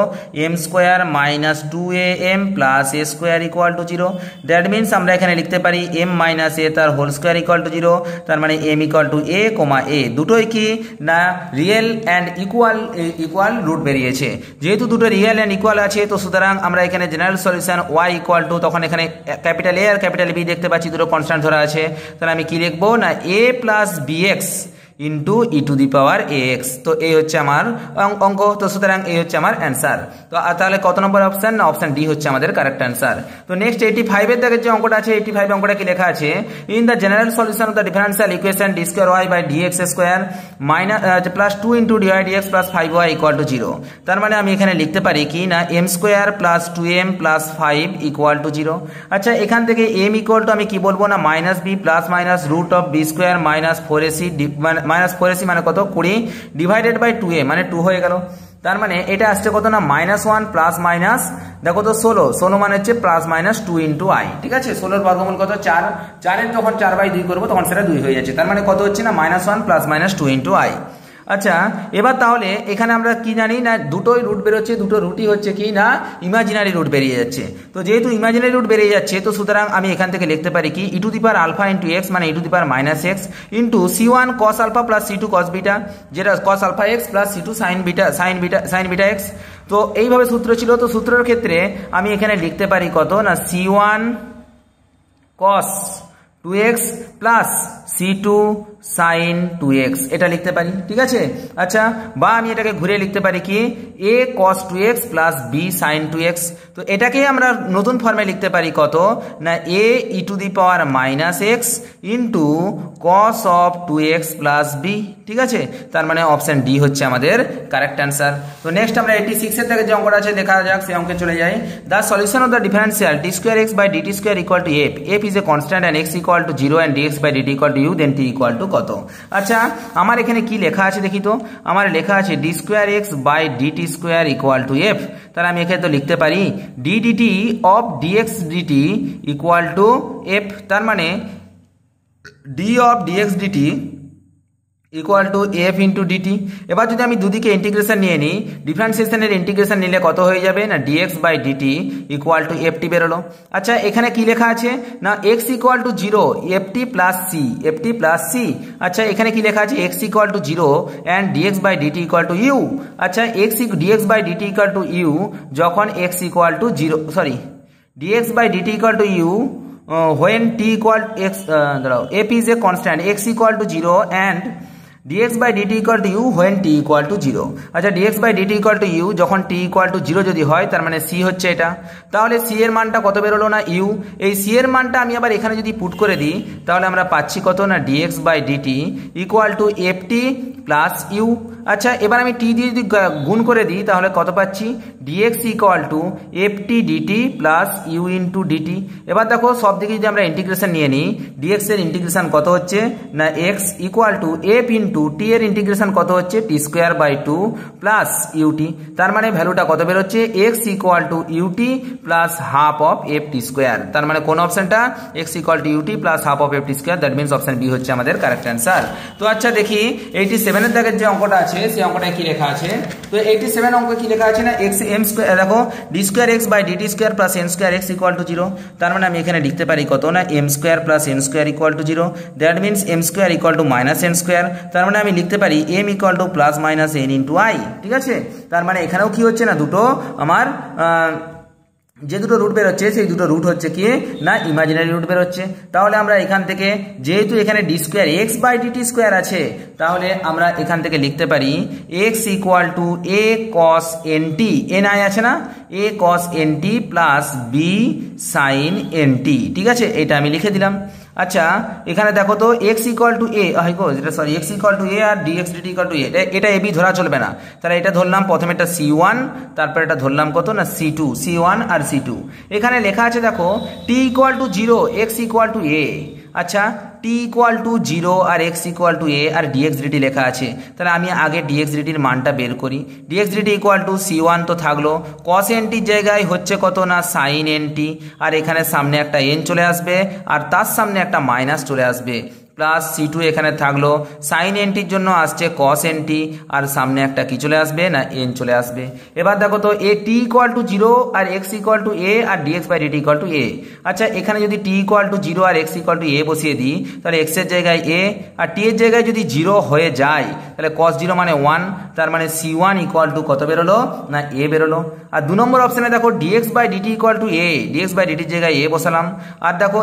m square minus 2am plus a square equal to 0। That means আমরা এখানে লিখতে পারি m মাইনাস a তার হোল স্কয়ার ইকুয়াল টু 0। তার মানে m equal to a comma a দুটোই কি না রিয়েল অ্যান্ড ইকুয়াল রুট বেরিয়েছে। যেহেতু দুটো রিয়েল অ্যান্ড ইকুয়াল আছে তো সুতরাং আমরা এখানে general solution y equal to তখন এখানে ক্যাপিটাল A আর ক্যাপিটাল B দেখতে পাচ্ছি দুটো কনস্ট্যান্ট ধরা আছে, তাহলে আমি কি লিখবো না a plus bx into e to the power x. তো এই হচ্ছে আমার অঙ্ক, তো সুতরাং এই হচ্ছে আমার অ্যান্সার। তো তাহলে কত নম্বর অপশন না অপশন ডি হচ্ছে আমাদের কারেক্ট অ্যান্সার। তো নেক্সট 85 এর দিকে যে অঙ্কটা আছে 85 অঙ্কটা কি লেখা আছে in the general solution of the differential equation d square y by dx square minus plus 2 into dy dx plus 5y equal to 0। তার মানে আমি এখানে লিখতে পারি কি না m square plus 2m plus 5 equal to 0। আচ্ছা এখান থেকে m ইকুয়াল টু আমি কি বলবো না minus b plus minus root of b square minus 4ac minus 4ac মানে কত 20 ডিভাইডেড বাই 2a মানে 2 হয়ে গেল। তার মানে এটা আসছে কত না -1 প্লাস মাইনাস দেখো তো 16 মানে হচ্ছে প্লাস মাইনাস 2 ইন্টু i। ঠিক আছে, 16 এর বর্গমূল কত 4, 4 এর যখন 4/2 করবো তখন সেটা 2 হয়ে যাচ্ছে। তার মানে কত হচ্ছে না -1 প্লাস মাইনাস 2 ইন্টু i। আচ্ছা এবার তাহলে এখানে আমরা কি জানি না দুটোই রুট বেরোচ্ছে, দুটো রুটই হচ্ছে কি না ইমাজিনারি রুট বেরিয়ে যাচ্ছে। তো যেহেতু ইমাজিনারি রুট বেরিয়ে যাচ্ছে তো সুতরাং আমি এখান থেকে লিখতে পারি কি e to the power alpha into x মানে e to the power -x into c1 cos alpha plus c2 cos beta যেটা cos alpha x plus c2 sin beta x। তো এইভাবে সূত্র ছিল, তো সূত্রের ক্ষেত্রে আমি এখানে লিখতে পারি কত না c1 cos 2x plus c2 sin 2x এটা লিখতে পারি। ঠিক আছে, আচ্ছা বা আমি এটাকে ঘুরে লিখতে পারি কি a cos 2x plus b sin 2x। তো এটাকে আমরা নতুন ফর্মে লিখতে পারি কত না a e two the power -x into cos of 2x plus b। ঠিক আছে, তার মানে অপশন ডি হচ্ছে আমাদের কারেক্ট অ্যান্সার। তো নেক্সট আমরা 86 এর থেকে যে অঙ্কটা আছে দেখা যাক, সেই অঙ্কে চলে যাই। The solution of the differential d square x by dt square equal to f। f is a constant and x equal to 0 and dx by dt equal to u then t equal to কত। আচ্ছা আমার এখানে কি লেখা আছে দেখি তো, আমার লেখা আছে d square x by dt square equal to f. তাহলে আমি এখানে তো লিখতে পারি d dt of dx dt equal to f. তার মানে d of dx dt equal to f into dt. এবার যদি আমি দুদিকে ইন্টিগ্রেশন নিয়ে নিই, ডিফারেন্সিয়েশনের ইন্টিগ্রেশন নিলে কত হয়ে যাবে না dx by dt equal to ft বেরোলো। আচ্ছা এখানে কি লেখা আছে না x equal to zero ft plus c, ft plus c. আচ্ছা এখানে কি লেখা আছে x equal to zero and dx by dt equal to u. আচ্ছা dx by dt equal to u যখন x equal to zero, sorry dx by dt equal to u when t equal x f is a constant x equal to 0 and dx by dt equal to u when t equal to 0। আচ্ছা dx by dt equal to u যখন t equal to 0 যদি হয় তার মানে c হচ্ছে এটা। তাহলে c এর মানটা কত বেরোলো না u। এই c এর মানটা আমি আবার এখানে যদি পুট করে দিই তাহলে আমরা পাচ্ছি কত না dx by dt equal to ft plus u. আচ্ছা এবার আমি টি দিয়ে যদি গুণ করে দিই তাহলে কত পাচ্ছি dx equal to ft dt plus u into dt. এবার দেখো সব দিকে যদি আমরা ইন্টিগ্রেশন নিয়ে নিই dx এর ইন্টিগ্রেশন কত হচ্ছে না x equal to f into t এর ইন্টিগ্রেশন কত হচ্ছে t square by two plus ut. তার মানে ভ্যালুটা কত বেরোচ্ছে x equal to ut plus half of f t square. তার মানে কোন অপশনটা x equal to ut plus half of f t square, that means option B হচ্ছে আমাদের কারেক্ট অ্যান্সার। তো আচ্ছা দেখি 87 এর দাগের যে অঙ্কটা আছে সেই অঙ্কটা কি লেখা আছে। তো 87 অঙ্ক কি লেখা আছে না এক্স এম স্কোয়ার, দেখো d square x by dt square plus n square x equal to 0। তার মানে আমি এখানে লিখতে পারি কত না m square plus n square equal to 0, that means m square equal to minus n square. তার মানে আমি লিখতে পারি m equal to plus minus n into i. ঠিক আছে, তার মানে এখানেও কি হচ্ছে না দুটো আমার যে দুটো রুট বেরোচ্ছে সেই দুটো রুট হচ্ছে কি না ইমাজিনারি রুট বেরোচ্ছে। তাহলে আমরা এখান থেকে যেহেতু এখানে d square x by dt square আছে তাহলে আমরা এখান থেকে লিখতে পারি x equal to a cos n t, n আই আছে না, a cos n t plus b sine n t. ঠিক আছে, এটা আমি লিখে দিলাম। আচ্ছা এখানে দেখো তো x equal to a sorry x equal to a আর dx dt equal to a, এটা এবি ধরা চলবে না। তাহলে এটা ধরলাম প্রথমে এটা C1, তারপর এটা ধরলাম কত না C2, C1 আর C2। এখানে লেখা আছে দেখো t equal to 0 x equal to a. আচ্ছা টি ইকুয়াল টু 0 আর এক্স ইকুয়াল টু এ আর ডিএক্স ডিটি লেখা আছে। তাহলে আমি আগে ডিএক্স ডিটির মানটা বের করি। Dx dt equal two C1 তো থাকলো, কস এন টির জায়গায় হচ্ছে কত না সাইন এন টি, আর এখানে সামনে একটা এন চলে আসবে আর তার সামনে একটা মাইনাস চলে আসবে, প্লাস C2 এখানে থাকলো, সাইন এনটির জন্য আসছে কস এনটি আর সামনে একটা কি চলে আসবে না এন চলে আসবে। এবার দেখো তো এ টি ইকুয়াল টু 0 আর এক্স ইকুয়াল টু এ আর dx by dt equal to a. আচ্ছা এখানে যদি টি ইকুয়াল টু 0 আর এক্স ইকুয়াল টু এ বসিয়ে দিই তাহলে এক্স এর জায়গায় এ আর টি এর জায়গায় যদি 0 হয়ে যায় তাহলে কস 0 মানে 1, তার মানে C1 ইকুয়াল টু কত বেরোলো না এ বেরোলো। আর 2 নম্বর অপশনে দেখো dx by dt equal to a, dx by ডিটির জায়গায় এ বসালাম। আর দেখো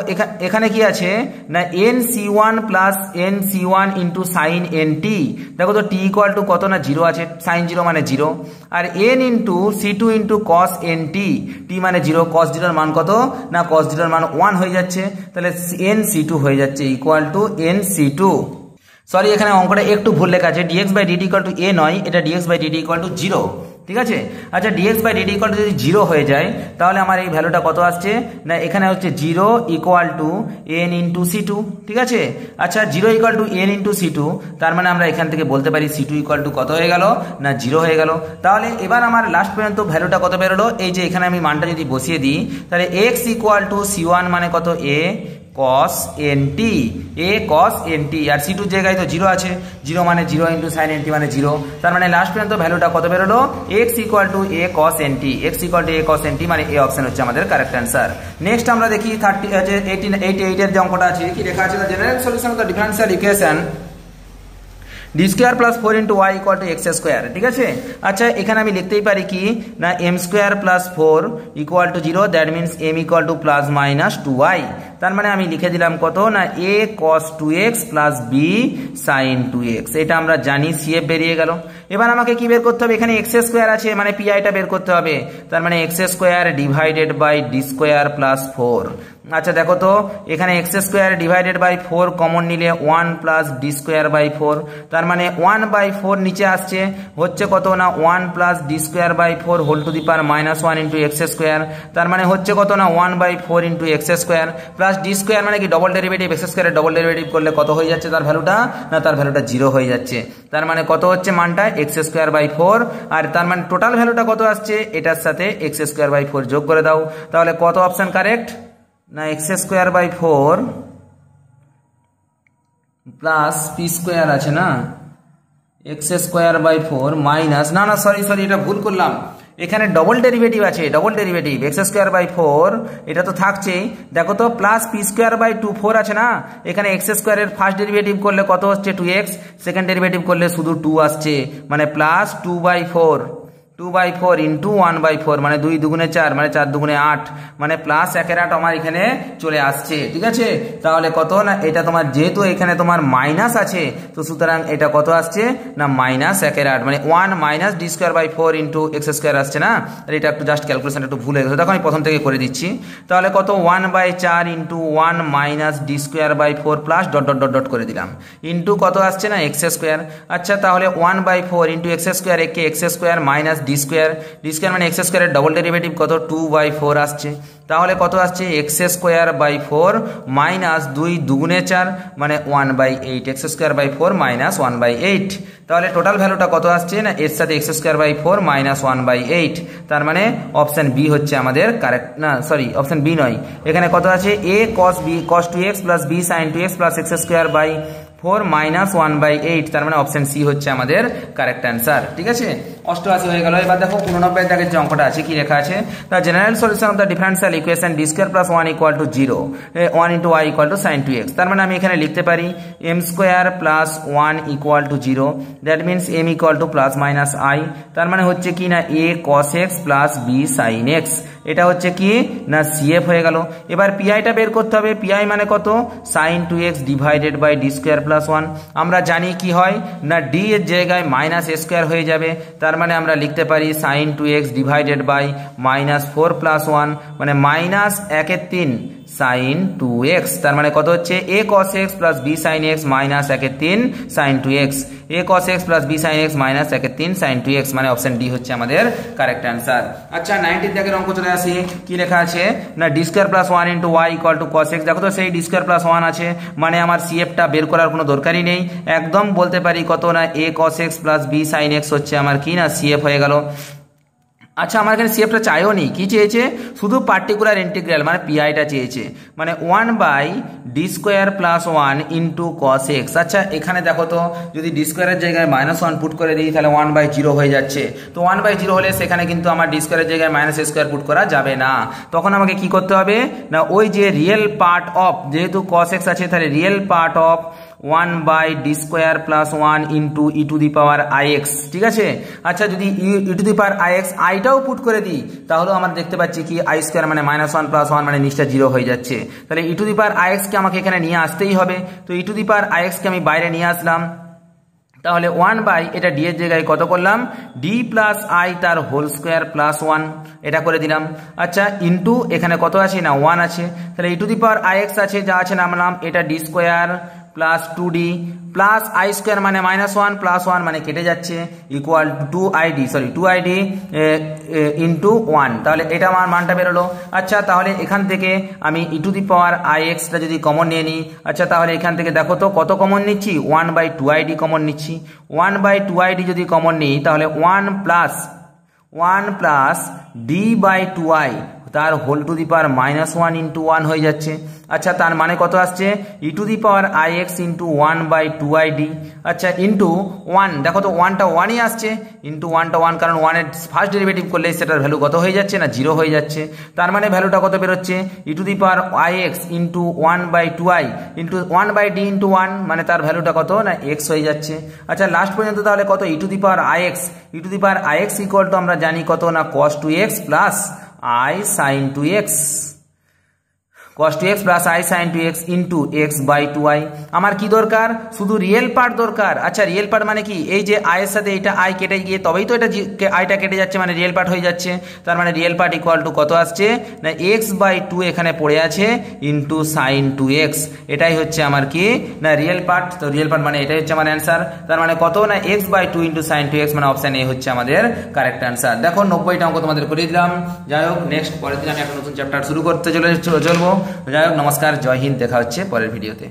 এখানে কি আছে না n C1 plus n C1 into sine n t. দেখো তো টি ইকুয়াল টু কত না 0 আছে, সাইন 0 মানে 0, আর n into C2 into cos n t, t মানে 0, কস 0 এর মান কত না কস 0 এর মান 1 হয়ে যাচ্ছে। তাহলে এন C2 হয়ে যাচ্ছে equal two N C2। Sorry এখানে অঙ্কটা একটু ভুল লেখা আছে, dx by dt equal to a নয়, এটা dx by dt equal to 0। ঠিক আছে, আচ্ছা dx by dt equal to যদি 0 হয়ে যায় তাহলে আমার এই ভ্যালুটা কত আসছে না এখানে হচ্ছে 0 equal to N into C2। ঠিক আছে, আচ্ছা 0 equal to N into C2, তার মানে আমরা এখান থেকে বলতে পারি C2 ইকুয়াল টু কত হয়ে গেল না 0 হয়ে গেল। তাহলে এবার আমার লাস্ট পর্যন্ত ভ্যালুটা কত বেরোলো, এই যে এখানে আমি মানটা যদি বসিয়ে দিই তাহলে এক্স ইকুয়াল টু C1 মানে কত এ cos nt, a cos nt, R C2 জায়গায় তো 0 আছে, 0 মানে 0 ইন্টু সাইন nt মানে 0, তার মানে লাস্ট পর্যন্ত ভ্যালুটা কত বেরোলো x equal two a cos nt, x equal two a cos nt মানে এ অপশন হচ্ছে আমাদের কারেক্ট অ্যান্সার। নেক্সট আমরা দেখি 88 এর যে অঙ্কটা আছে কি লেখা আছে, general solution of the differential equation d square plus 4 into y equal to x square. ঠিক আছে, আচ্ছা এখানে আমি লিখতেই পারি কি না m square plus 4 equal to 0, that means m equal to plus minus 2y। তার মানে আমি লিখে দিলাম কত না a cos 2x plus b sine 2x, এটা আমরা জানি সিএফ বেরিয়ে গেল। এবার আমাকে কি বের করতে হবে, এখানে এক্স স্কোয়ার আছে মানে পিআইটা বের করতে হবে, তার মানে x square divided by d square plus 4। আচ্ছা দেখো তো এখানে x square divided by 4 common নিলে 1 প্লাস ডি স্কোয়ার বাই 4, তার মানে 1/4 নিচে আসছে হচ্ছে কত না 1 plus d square by 4 whole to the power -1 into x square, তার মানে হচ্ছে কত না 1/4 into x square plus d square মানে কি ডবল ডেরিভেটিভ, এক্স স্কোয়ারের ডবল ডেরিভেটিভ করলে কত হয়ে যাচ্ছে তার ভ্যালুটা, না তার ভ্যালুটা 0 হয়ে যাচ্ছে। তার মানে কত হচ্ছে মানটা এক্স স্কোয়ার বাই 4, আর তার মানে টোটাল ভ্যালুটা কত আসছে, এটার সাথে এক্স স্কোয়ার বাই 4 যোগ করে দাও, তাহলে কত অপশন কারেক্ট, না x square by 4 plus p square আছে না, এক্স স্কোয়ার বাই 4 মাইনাস, না না সরি এটা ভুল করলাম, এখানে ডবল ডেরিভেটিভ আছে, double derivative x square by 4 এটা তো থাকছেই, দেখো তো প্লাস পি স্কোয়ার বাই 2 4 আছে না, এখানে এক্স স্কোয়ারের ফার্স্ট ডেরিভেটিভ করলে কত হচ্ছে 2x, সেকেন্ড ডেরিভেটিভ করলে শুধু 2 আসছে, মানে প্লাস 2/4 2/4 ইন্টু 1/4 মানে 2 দুগুণে 4 মানে 4 দুগুণে 8 মানে প্লাস 1/8 আমার এখানে চলে আসছে, ঠিক আছে। তাহলে কত, না এটা তোমার যেহেতু এখানে তোমার মাইনাস আছে তো সুতরাং এটা কত আসছে, না মাইনাস 1/8 মানে 1 minus d square by 4 into x square আসছে না, আর এটা একটু জাস্ট ক্যালকুলেশন একটু ভুলে গেছে, দেখো আমি প্রথম থেকে করে দিচ্ছি। তাহলে কত 1/4 into 1 minus d square by 4 plus dot dot dot dot করে দিলাম ইন্টু কত আসছে, না এক্স স্কোয়ার। আচ্ছা তাহলে 1/4 ইন্টু এক্স স্কোয়ার, একে x square minus d square মানে এক্স স্কোয়ারের ডবল ডেরিভেটিভ কত 2/4 আসছে, তাহলে কত আসছে এক্স স্কোয়ার বাই 4 মাইনাস 2 দুগুণে 4 মানে 1/8 এক্স স্কোয়ার বাই 4 মাইনাস 1/8, তাহলে টোটাল ভ্যালুটা কত আসছে, না এর সাথে এক্স স্কোয়ার বাই 4 মাইনাস 1/8, তার মানে অপশন বি হচ্ছে আমাদের কারেক্ট, না সরি অপশন বি নয়, এখানে কত আছে a cos 2x plus b sin 2x plus x square by 4 minus 1/8, তার মানে অপশন সি হচ্ছে আমাদের কারেক্ট অ্যান্সার, ঠিক আছে। 88 হয়ে গেল। এবার দেখো 89 দাগের যে অঙ্কটা আছে কি লেখা আছে, the general solution of the differential equation d square plus 1 equal to 0 1 into y equal two sin 2x, তার মানে আমি এখানে লিখতে পারি m square plus 1 equal to 0, that means m equal to plus minus i, তার মানে হচ্ছে কি না a cos x plus b sin x, এটা হচ্ছে কি না CF হয়ে গেল। এবার পিআইটা বের করতে হবে, পিআই মানে কত sin 2x divided by d square plus 1, আমরা জানি কি হয় না ডি এর জায়গায় মাইনাস এ স্কোয়ার হয়ে যাবে, তার মানে আমরা লিখতে পারি sin 2x divided by minus 4 plus 1 মানে মাইনাস 1/3 sin 2x, তার মানে কত হচ্ছে a cos x plus b sin x minus 1/3 sin 2x, a cos x plus b sin x minus 1/3 sin 2x, মানে অপশন ডি হচ্ছে আমাদের correct answer. আচ্ছা 90 দাগের অঙ্ক চলে আসি, কি লেখা আছে না D square plus 1 into y equal two cos x, দেখো তো সেই ডি স্কোয়ার প্লাস 1 আছে মানে আমার সিএফটা বের করার কোনো দরকারই নেই, একদম বলতে পারি কত না a cos x plus b sin x হচ্ছে আমার কি না সিএফ হয়ে গেল। আচ্ছা আমার এখানে সিএফটা চাইও নি, কি চেয়েছে শুধু পার্টিকুলার ইন্টিগ্রাল মানে পিআইটা চেয়েছে, মানে 1/ডি square plus 1 into cos x। আচ্ছা এখানে দেখো তো যদি ডি স্কোয়ারের জায়গায় -1 পুট করে দিই তাহলে 1/0 হয়ে যাচ্ছে, তো 1/0 হলে সেখানে কিন্তু আমার ডি স্কোয়ারের জায়গায় মাইনাস এ স্কোয়ার পুট করা যাবে না, তখন আমাকে কি করতে হবে না ওই যে রিয়েল পার্ট অফ, যেহেতু cos x আছে তাহলে রিয়েল পার্ট অফ 1/ডি square plus 1 into e to the power ix, ঠিক আছে। আচ্ছা যদি e to the power ix আইটাও পুট করে দিই তাহলে আমরা দেখতে পাচ্ছি কি আই স্কোয়ার মানে -1 প্লাস 1 মানে নিচটা 0 হয়ে যাচ্ছে, তাহলে ই টু দি পাওয়ার ix কে আমাকে এখানে নিয়ে আসতেই হবে, তো ই টু দি পাওয়ার ix কে আমি বাইরে নিয়ে আসলাম, তাহলে 1 এটা ডি এর জায়গায় কত করলাম ডি প্লাস আই তার হোল স্কোয়ার প্লাস 1 এটা করে দিলাম। আচ্ছা ইন্টু এখানে কত আছে না 1 আছে, তাহলে ই টু দি পাওয়ার ix আছে যা আছে নামলাম এটা D square plus 2d plus I square মানে -1 প্লাস 1 মানে কেটে যাচ্ছে ইকুয়াল টু 2id ইন্টু 1, তাহলে এটা আমার মানটা বেরোলো। আচ্ছা তাহলে এখান থেকে আমি ই টু দি পাওয়ার ixটা যদি কমন নিয়ে নিই, আচ্ছা তাহলে এখান থেকে দেখো তো কত কমন নিচ্ছি 1/2id কমন নিচ্ছি, 1/2id যদি কমন নিই তাহলে 1 প্লাস d/2i তার whole to the power -1 into 1 হয়ে যাচ্ছে। আচ্ছা তার মানে কত আসছে e to the power ix into 1/2id, আচ্ছা ইন্টু 1 দেখো তো 1টা 1ই আসছে, ইন্টু 1টা 1 কারণ 1 এর ফার্স্ট ডেরিভেটিভ করলে সেটার ভ্যালু কত হয়ে যাচ্ছে না 0 হয়ে যাচ্ছে, তার মানে ভ্যালুটা কত বেরোচ্ছে e to the power ix into 1/2i into 1/d into 1 মানে তার ভ্যালুটা কত না x হয়ে যাচ্ছে। আচ্ছা লাস্ট পর্যন্ত তাহলে কত e to the power ix equal to আমরা জানি কত না cos 2x plus I sin 2x, cos 2x plus I sin 2x into x/2i, আমার কি দরকার শুধু রিয়েল পার্ট দরকার। আচ্ছা রিয়েল পার্ট মানে কি এই যে i এর সাথে এটা i কেটে গিয়ে তবেই তো এটা আইটা কেটে যাচ্ছে মানে রিয়েল পার্ট হয়ে যাচ্ছে, তার মানে রিয়েল পার্ট ইকুয়াল টু কত আসছে না x/2 এখানে পড়ে আছে ইন্টু sin 2x, এটাই হচ্ছে আমার কি না রিয়েল পার্ট, তো রিয়েল পার্ট মানে এটাই হচ্ছে আমার অ্যান্সার, তার মানে কত না x/2 ইন্টু sin 2x মানে অপশন এ হচ্ছে আমাদের কারেক্ট অ্যান্সার। দেখো 90টা অঙ্ক তোমাদের করে দিলাম, যাই হোক নেক্সট পরের দিন আমি একটা নতুন চ্যাপ্টার শুরু করতে চলবো। যাই হোক, নমস্কার, জয় হিন্দ, দেখা হচ্ছে পরের ভিডিওতে।